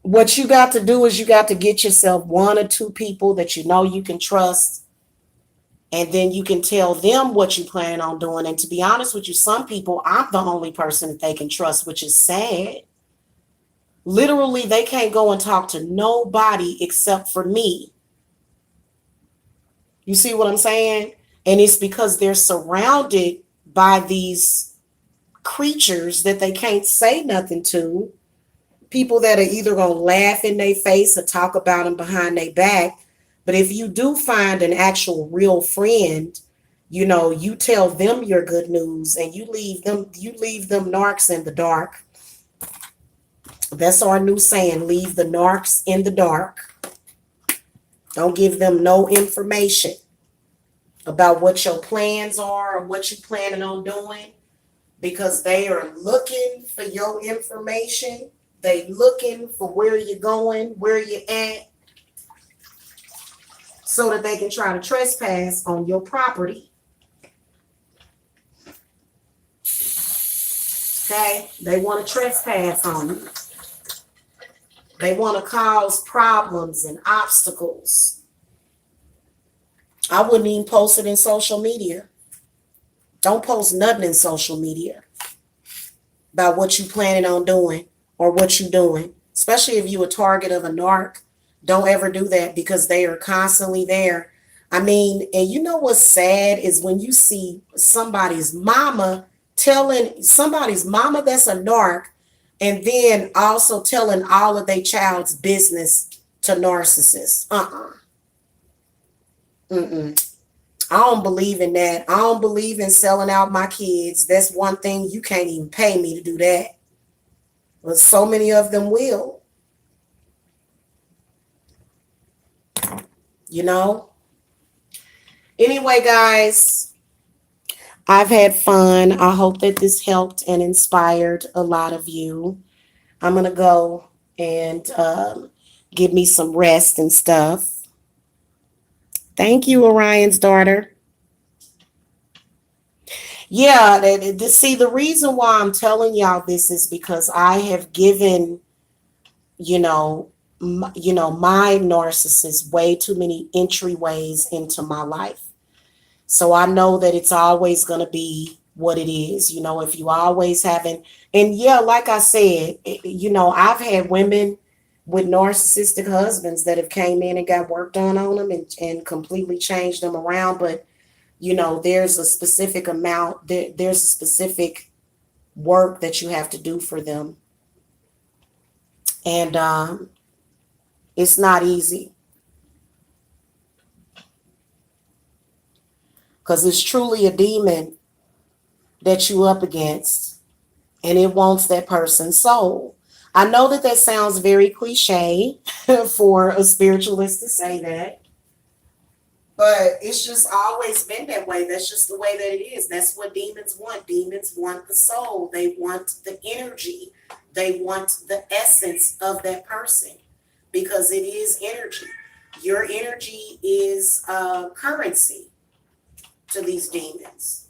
what you got to do is you got to get yourself one or two people that you can trust, and then you can tell them what you plan on doing. And to be honest with you, some people, I'm the only person that they can trust, which is sad. Literally, they can't go and talk to nobody except for me. You see what I'm saying? And it's because they're surrounded by these creatures that they can't say nothing to. People that are either going to laugh in their face or talk about them behind their back. But if you do find an actual real friend, you tell them your good news, and you leave them narcs in the dark. That's our new saying, leave the narcs in the dark. Don't give them no information about what your plans are or what you're planning on doing, because they are looking for your information. They looking for where you're going, where you're at, so that they can try to trespass on your property. Okay? They want to trespass on you. They want to cause problems and obstacles. I wouldn't even post it in social media. Don't post nothing in social media about what you planning on doing or what you doing. Especially if you a target of a narc. Don't ever do that, because they are constantly there. I mean, and you know what's sad is when you see somebody's mama telling somebody's mama that's a narc, and then also telling all of their child's business to narcissists. I don't believe in that. I don't believe in selling out my kids. That's one thing. You can't even pay me to do that. But so many of them will, you know? Anyway, guys, I've had fun. I hope that this helped and inspired a lot of you. I'm going to go and give me some rest and stuff. Thank you, Orion's daughter. Yeah, see, the reason why I'm telling y'all this is because I have given, you know, my narcissist way too many entryways into my life. So I know that it's always going to be what it is. If you always haven't, and yeah, like I said, I've had women with narcissistic husbands that have came in and got work done on them and completely changed them around. But, there's a specific amount, there's a specific work that you have to do for them. And it's not easy. Because it's truly a demon that you up against, and it wants that person's soul. I know that sounds very cliche for a spiritualist to say that, but it's just always been that way. That's just the way that it is. That's what demons want. Demons want the soul. They want the energy. They want the essence of that person, because it is energy. Your energy is currency to these demons.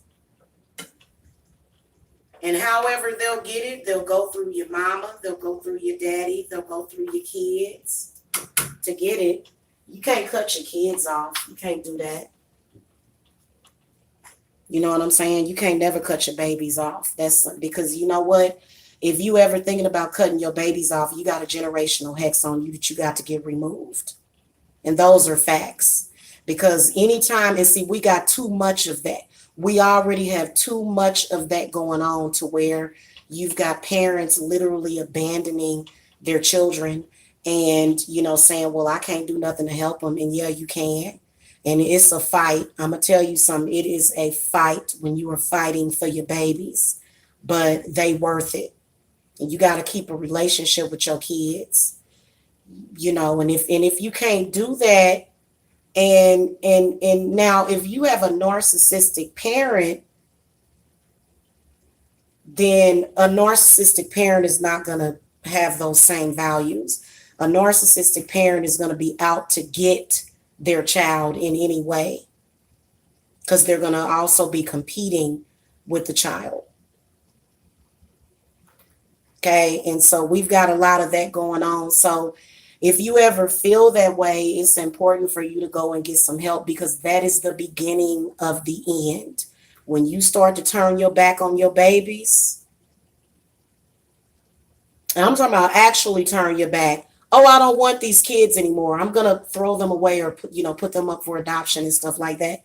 And however they'll get it, they'll go through your mama, they'll go through your daddy, they'll go through your kids to get it. You can't cut your kids off. You can't do that. You know what I'm saying? You can't never cut your babies off. That's because you know what? If you ever thinking about cutting your babies off, you got a generational hex on you that you got to get removed. And those are facts. Because anytime, and see, we got too much of that. We already have too much of that going on to where you've got parents literally abandoning their children and, saying, well, I can't do nothing to help them. And yeah, you can. And it's a fight. I'm going to tell you something. It is a fight when you are fighting for your babies, but they worth it. And you got to keep a relationship with your kids, and if you can't do that, and now if you have a narcissistic parent, then a narcissistic parent is not going to have those same values. A narcissistic parent is going to be out to get their child in any way, because they're going to also be competing with the child. Okay, and so we've got a lot of that going on. So if you ever feel that way, it's important for you to go and get some help, because that is the beginning of the end. When you start to turn your back on your babies, and I'm talking about actually turn your back. Oh, I don't want these kids anymore. I'm going to throw them away or put them up for adoption and stuff like that.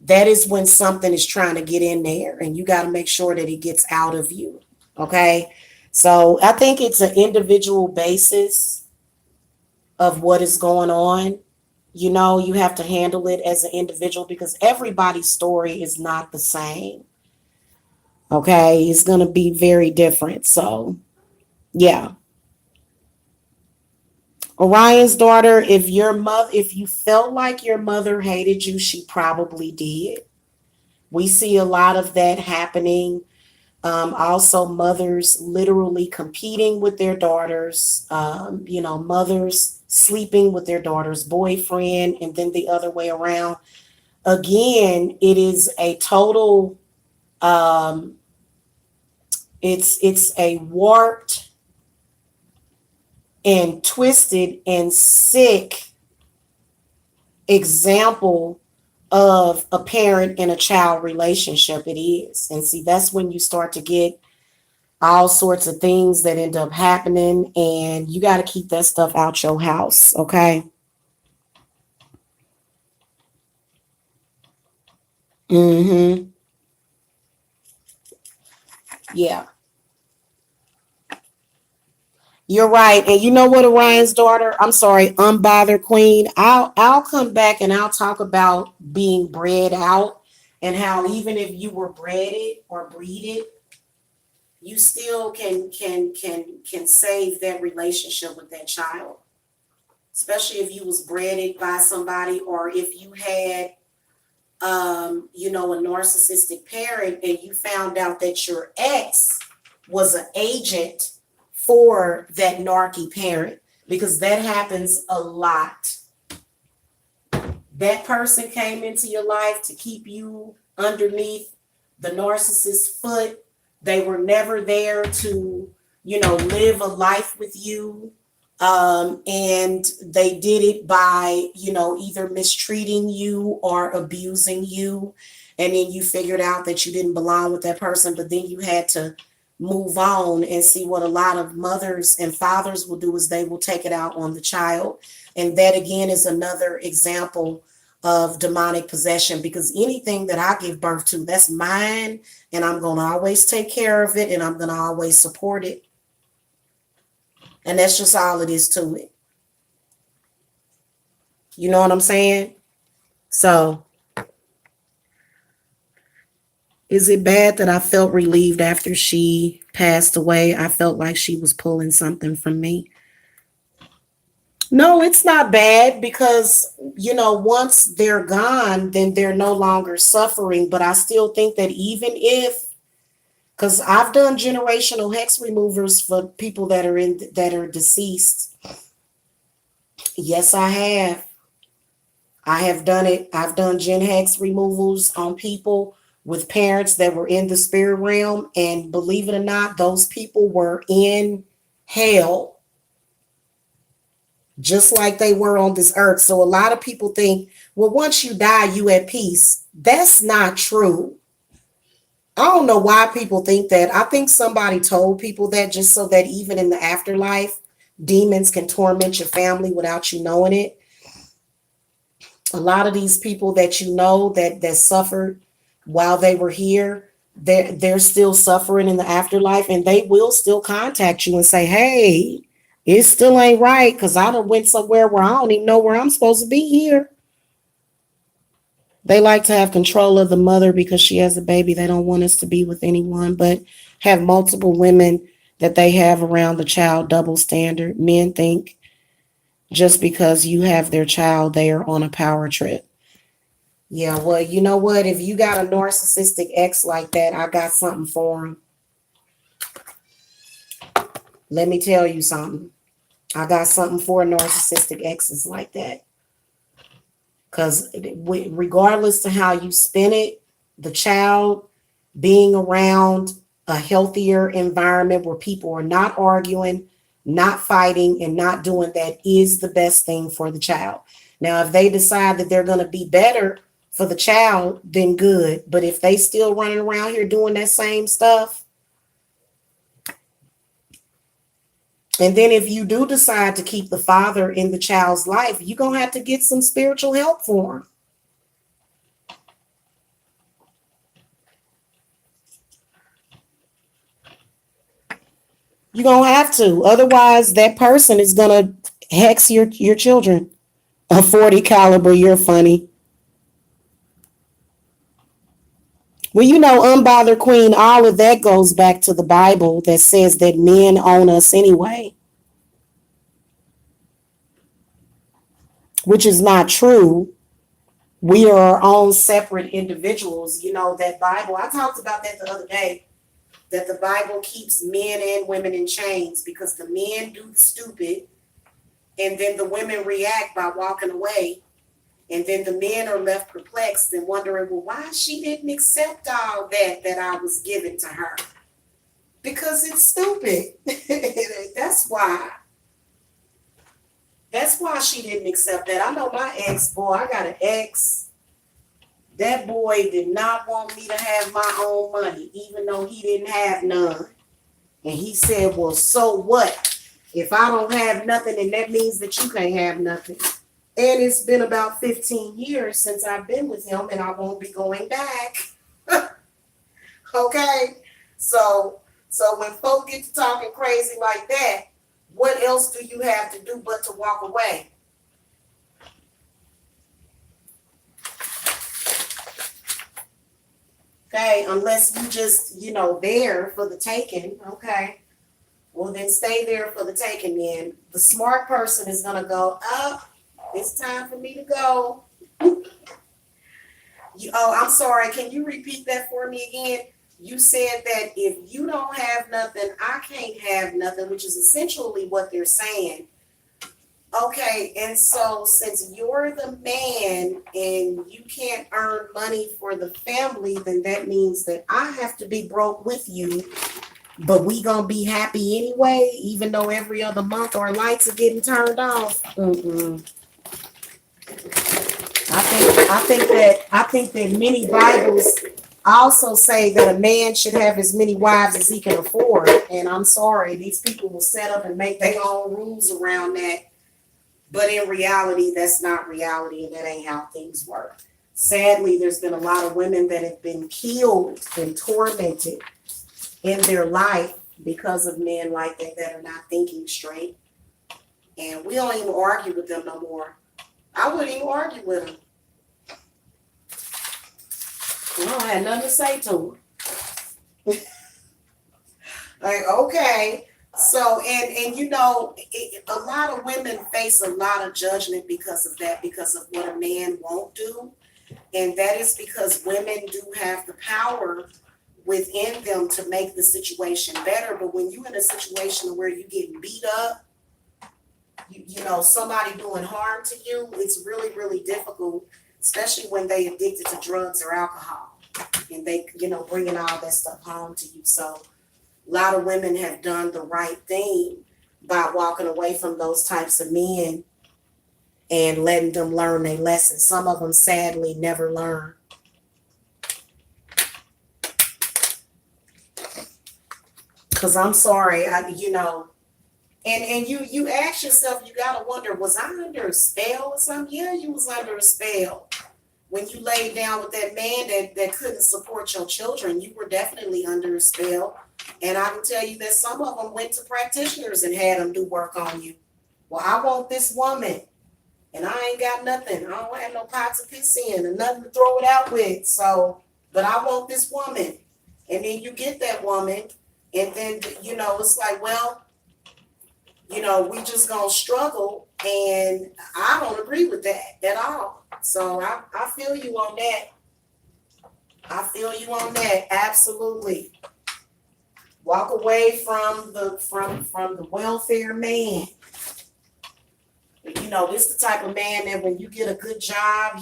That is when something is trying to get in there, and you got to make sure that it gets out of you. Okay. So I think it's an individual basis of what is going on. You have to handle it as an individual, because everybody's story is not the same. Okay. It's going to be very different. So yeah. Orion's daughter, if you felt like your mother hated you, she probably did. We see a lot of that happening. Also, mothers literally competing with their daughters, mothers sleeping with their daughter's boyfriend, and then the other way around. Again, it is a total, it's a warped and twisted and sick example of a parent and a child relationship. It is. And see, that's when you start to get all sorts of things that end up happening, and you got to keep that stuff out your house. Okay. Mm-hmm. Yeah. You're right. And you know what, Orion's daughter? I'm sorry, unbothered queen. I'll come back and I'll talk about being bred out, and how even if you were bred it or breeded, you still can save that relationship with that child, especially if you was bred by somebody, or if you had a narcissistic parent and you found out that your ex was an agent for that narky parent, because that happens a lot. That person came into your life to keep you underneath the narcissist's foot. They were never there to, live a life with you. And they did it by, either mistreating you or abusing you. And then you figured out that you didn't belong with that person, but then you had to move on. And see, what a lot of mothers and fathers will do is they will take it out on the child. And that again is another example of demonic possession, because anything that I give birth to, that's mine, and I'm going to always take care of it, and I'm going to always support it. And that's just all it is to it. You know what I'm saying? So, is it bad that I felt relieved after she passed away? I felt like she was pulling something from me. No, it's not bad, because, once they're gone, then they're no longer suffering. But I still think that even if, because I've done generational hex removers for people that are deceased. Yes, I have. I have done it. I've done gen hex removals on people with parents that were in the spirit realm, and believe it or not, those people were in hell, just like they were on this earth. So a lot of people think, well, once you die, you at peace. That's not true. I don't know why people think that. I think somebody told people that just so that even in the afterlife, demons can torment your family without you knowing it. A lot of these people that that suffered while they were here, they're still suffering in the afterlife, and they will still contact you and say, hey, it still ain't right, because I done went somewhere where I don't even know where I'm supposed to be here. They like to have control of the mother because she has a baby. They don't want us to be with anyone, but have multiple women that they have around the child. Double standard. Men think just because you have their child, they are on a power trip. Yeah, well, you know what? If you got a narcissistic ex like that, I got something for him. Let me tell you something. I got something for narcissistic exes like that. Because regardless to how you spin it, the child being around a healthier environment where people are not arguing, not fighting, and not doing that is the best thing for the child. Now, if they decide that they're going to be better for the child, then good. But if they still running around here doing that same stuff, and then if you do decide to keep the father in the child's life, you're going to have to get some spiritual help for him. You're going to have to. Otherwise, that person is going to hex your children. A 40 caliber, you're funny. Well, unbothered queen, all of that goes back to the Bible that says that men own us anyway, which is not true. We are our own separate individuals. That Bible, I talked about that the other day, that the Bible keeps men and women in chains because the men do stupid and then the women react by walking away. And then the men are left perplexed and wondering, well, why she didn't accept all that I was giving to her? Because it's stupid. That's why. That's why she didn't accept that. I know my ex, boy, I got an ex. That boy did not want me to have my own money, even though he didn't have none. And he said, well, so what? If I don't have nothing, then that means that you can't have nothing. And it's been about 15 years since I've been with him, and I won't be going back. Okay? So when folks get to talking crazy like that, what else do you have to do but to walk away? Okay, unless you just, there for the taking. Okay. Well, then stay there for the taking. Then the smart person is gonna go, oh, it's time for me to go. I'm sorry. Can you repeat that for me again? You said that if you don't have nothing, I can't have nothing, which is essentially what they're saying. Okay, and so since you're the man and you can't earn money for the family, then that means that I have to be broke with you, but we gonna be happy anyway, even though every other month our lights are getting turned off. Mm-mm. I think that many Bibles also say that a man should have as many wives as he can afford. And I'm sorry, these people will set up and make their own rules around that. But in reality, that's not reality, and that ain't how things work. Sadly, there's been a lot of women that have been killed and tormented in their life because of men like that are not thinking straight. And we don't even argue with them no more. I wouldn't even argue with them. I don't have nothing to say to them. Like, okay. So, and a lot of women face a lot of judgment because of that, because of what a man won't do. And that is because women do have the power within them to make the situation better. But when you're in a situation where you're getting beat up, somebody doing harm to you, it's really, really difficult, especially when they addicted to drugs or alcohol and they, bringing all that stuff home to you. So a lot of women have done the right thing by walking away from those types of men and letting them learn their lesson. Some of them sadly never learn. Because I'm sorry, and you ask yourself, you gotta wonder, was I under a spell or something? Yeah, you was under a spell. When you laid down with that man that couldn't support your children, you were definitely under a spell. And I can tell you that some of them went to practitioners and had them do work on you. Well, I want this woman, and I ain't got nothing. I don't have no pots to piss in and nothing to throw it out with. So, but I want this woman. And then you get that woman, and then, it's like, well, we just gonna struggle, and I don't agree with that at all. So I feel you on that. I feel you on that. Absolutely. Walk away from the welfare man. This the type of man that when you get a good job,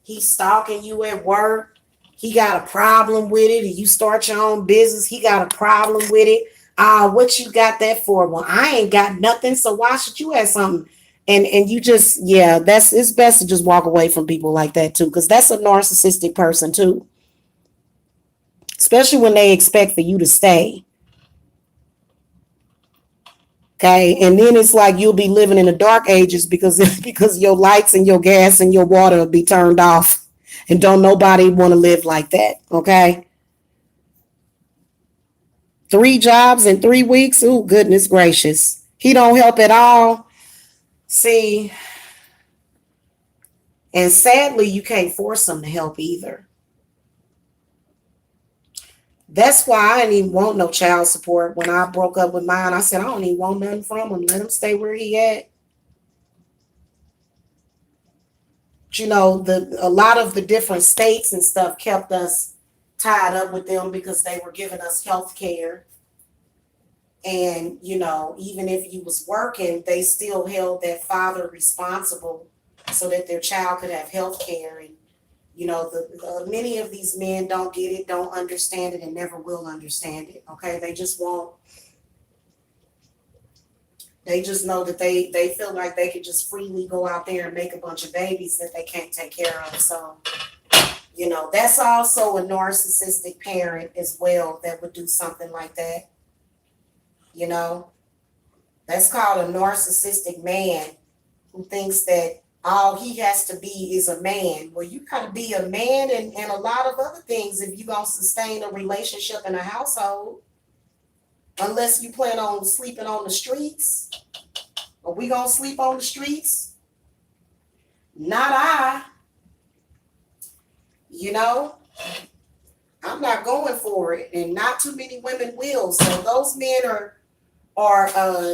he's stalking you at work. He got a problem with it, and you start your own business. He got a problem with it. What you got that for? Well, I ain't got nothing, so why should you have something? And you just, yeah, it's best to just walk away from people like that too, because that's a narcissistic person too. Especially when they expect for you to stay. Okay, and then it's like you'll be living in the dark ages because because your lights and your gas and your water will be turned off, and don't nobody want to live like that. Okay, 3 jobs in 3 weeks. Oh, goodness gracious, he don't help at all. See, and sadly, you can't force them to help either. That's why I didn't even want no child support when I broke up with mine. I said I don't even want nothing from him. Let him stay where he at. A lot of the different states and stuff kept us tied up with them because they were giving us health care. And, even if you was working, they still held that father responsible so that their child could have health care. And, many of these men don't get it, don't understand it, and never will understand it. Okay. They just won't. They just know that they feel like they could just freely go out there and make a bunch of babies that they can't take care of. So, that's also a narcissistic parent as well that would do something like that. That's called a narcissistic man who thinks that all he has to be is a man. Well, you gotta be a man and a lot of other things if you're gonna sustain a relationship in a household. Unless you plan on sleeping on the streets. Are we gonna sleep on the streets? Not I. I'm not going for it, and not too many women will. So those men are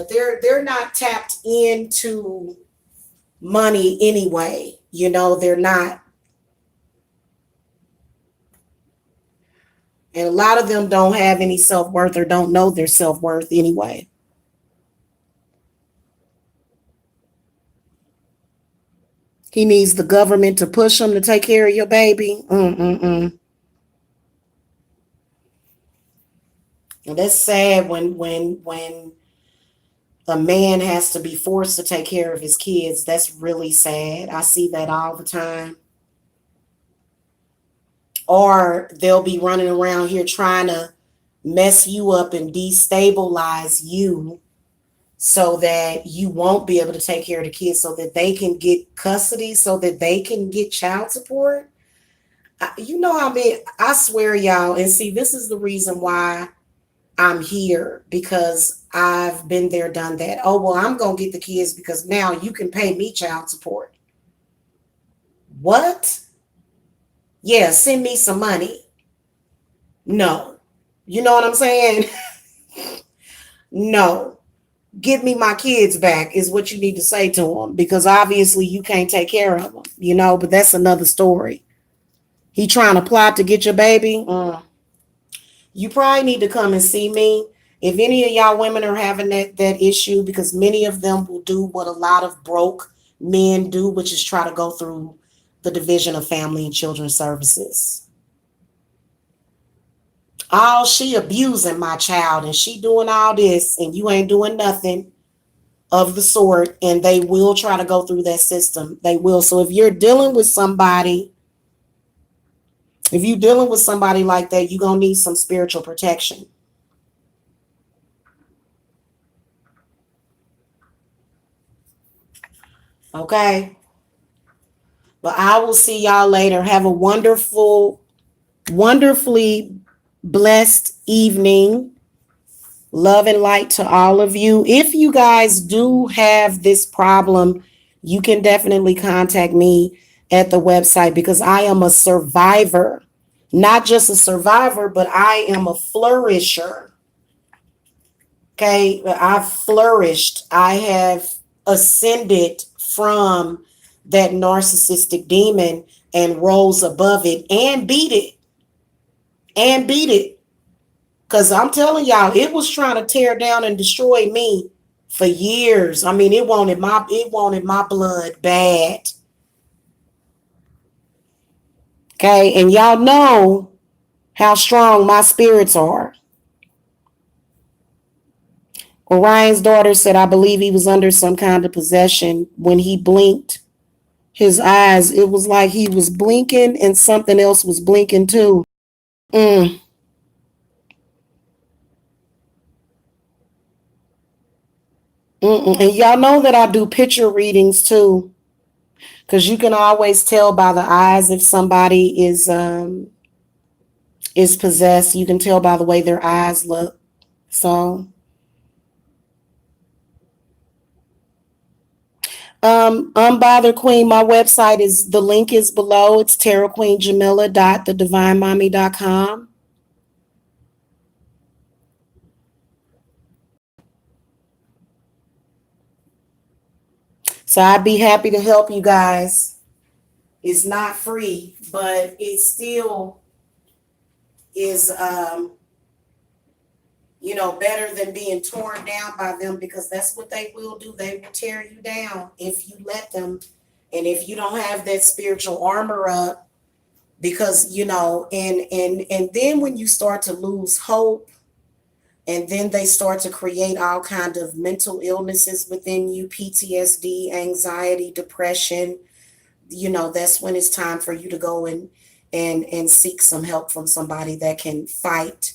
they're not tapped into money anyway. You know, they're not. And a lot of them don't have any self-worth or don't know their self-worth anyway. He needs the government to push him to take care of your baby. Mm-mm-mm. And that's sad when a man has to be forced to take care of his kids. That's really sad. I see that all the time. Or they'll be running around here trying to mess you up and destabilize you so that you won't be able to take care of the kids, so that they can get custody, so that they can get child support. You know, I mean, I swear, y'all, and see, this is the reason why I'm here, because I've been there, done that. Oh, well, I'm going to get the kids because now you can pay me child support. What? Yeah, send me some money. No. You know what I'm saying? No. Give me my kids back is what you need to say to them, because obviously you can't take care of them, you know, but that's another story. He trying to plot to get your baby. You probably need to come and see me. If any of y'all women are having that issue, because many of them will do what a lot of broke men do, which is try to go through the Division of Family and Children's Services. Oh, she abusing my child and she doing all this and you ain't doing nothing of the sort, and they will try to go through that system. They will. So if you're dealing with somebody, if you're dealing with somebody like that, you're going to need some spiritual protection. Okay. But I will see y'all later. Have a wonderfully blessed evening. Love and light to all of you. If you guys do have this problem, you can definitely contact me at the website, because I am a survivor. Not just a survivor, but I am a flourisher. Okay, I've flourished. I have ascended from that narcissistic demon and rose above it and beat it. And beat it. Because I'm telling y'all, it was trying to tear down and destroy me for years. I mean, it wanted my blood bad. Okay, and y'all know how strong my spirits are. Orion's daughter said, I believe he was under some kind of possession. When he blinked his eyes, it was like he was blinking and something else was blinking too. Mm. Mm-mm. And y'all know that I do picture readings too, because you can always tell by the eyes if somebody is possessed. You can tell by the way their eyes look. So Unbothered Queen, my website is, the link is below. It's tarotqueenjamila.thedivinemommy.com. So I'd be happy to help you guys. It's not free, but it still is better than being torn down by them, because that's what they will do. They will tear you down if you let them. And if you don't have that spiritual armor up, because and then when you start to lose hope, and then they start to create all kind of mental illnesses within you, PTSD, anxiety, depression, that's when it's time for you to go and seek some help from somebody that can fight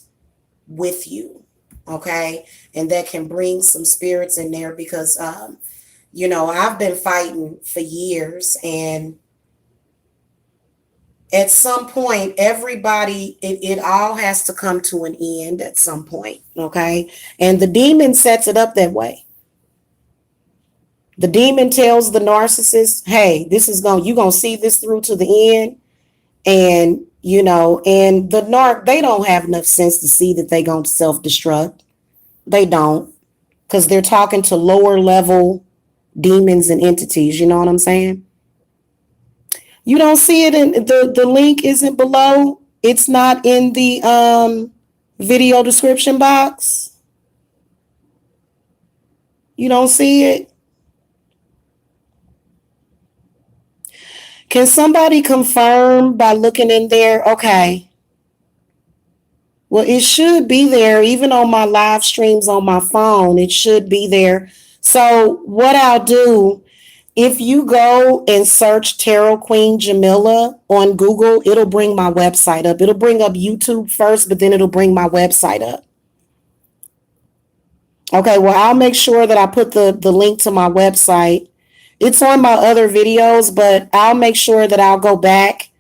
with you. Okay. And that can bring some spirits in there, because I've been fighting for years, and at some point, everybody, it all has to come to an end at some point. Okay. And the demon sets it up that way. The demon tells the narcissist, hey, you're going to see this through to the end. And And the narc, they don't have enough sense to see that they gonna self-destruct. They don't, because they're talking to lower level demons and entities. You know what I'm saying? You don't see it in the link isn't below. It's not in the video description box. You don't see it. Can somebody confirm by looking in there? Okay. Well, it should be there, even on my live streams on my phone. It should be there. So what I'll do, if you go and search Tarot Queen Jamila on Google, it'll bring my website up. It'll bring up YouTube first, but then it'll bring my website up. Okay, well, I'll make sure that I put the link to my website. It's on my other videos, but I'll make sure that I'll go back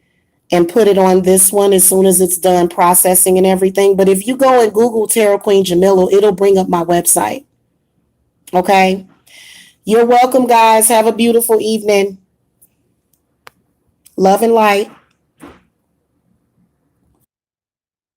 and put it on this one as soon as it's done processing and everything. But if you go and Google Tarot Queen Jamila, it'll bring up my website. Okay? You're welcome, guys. Have a beautiful evening. Love and light.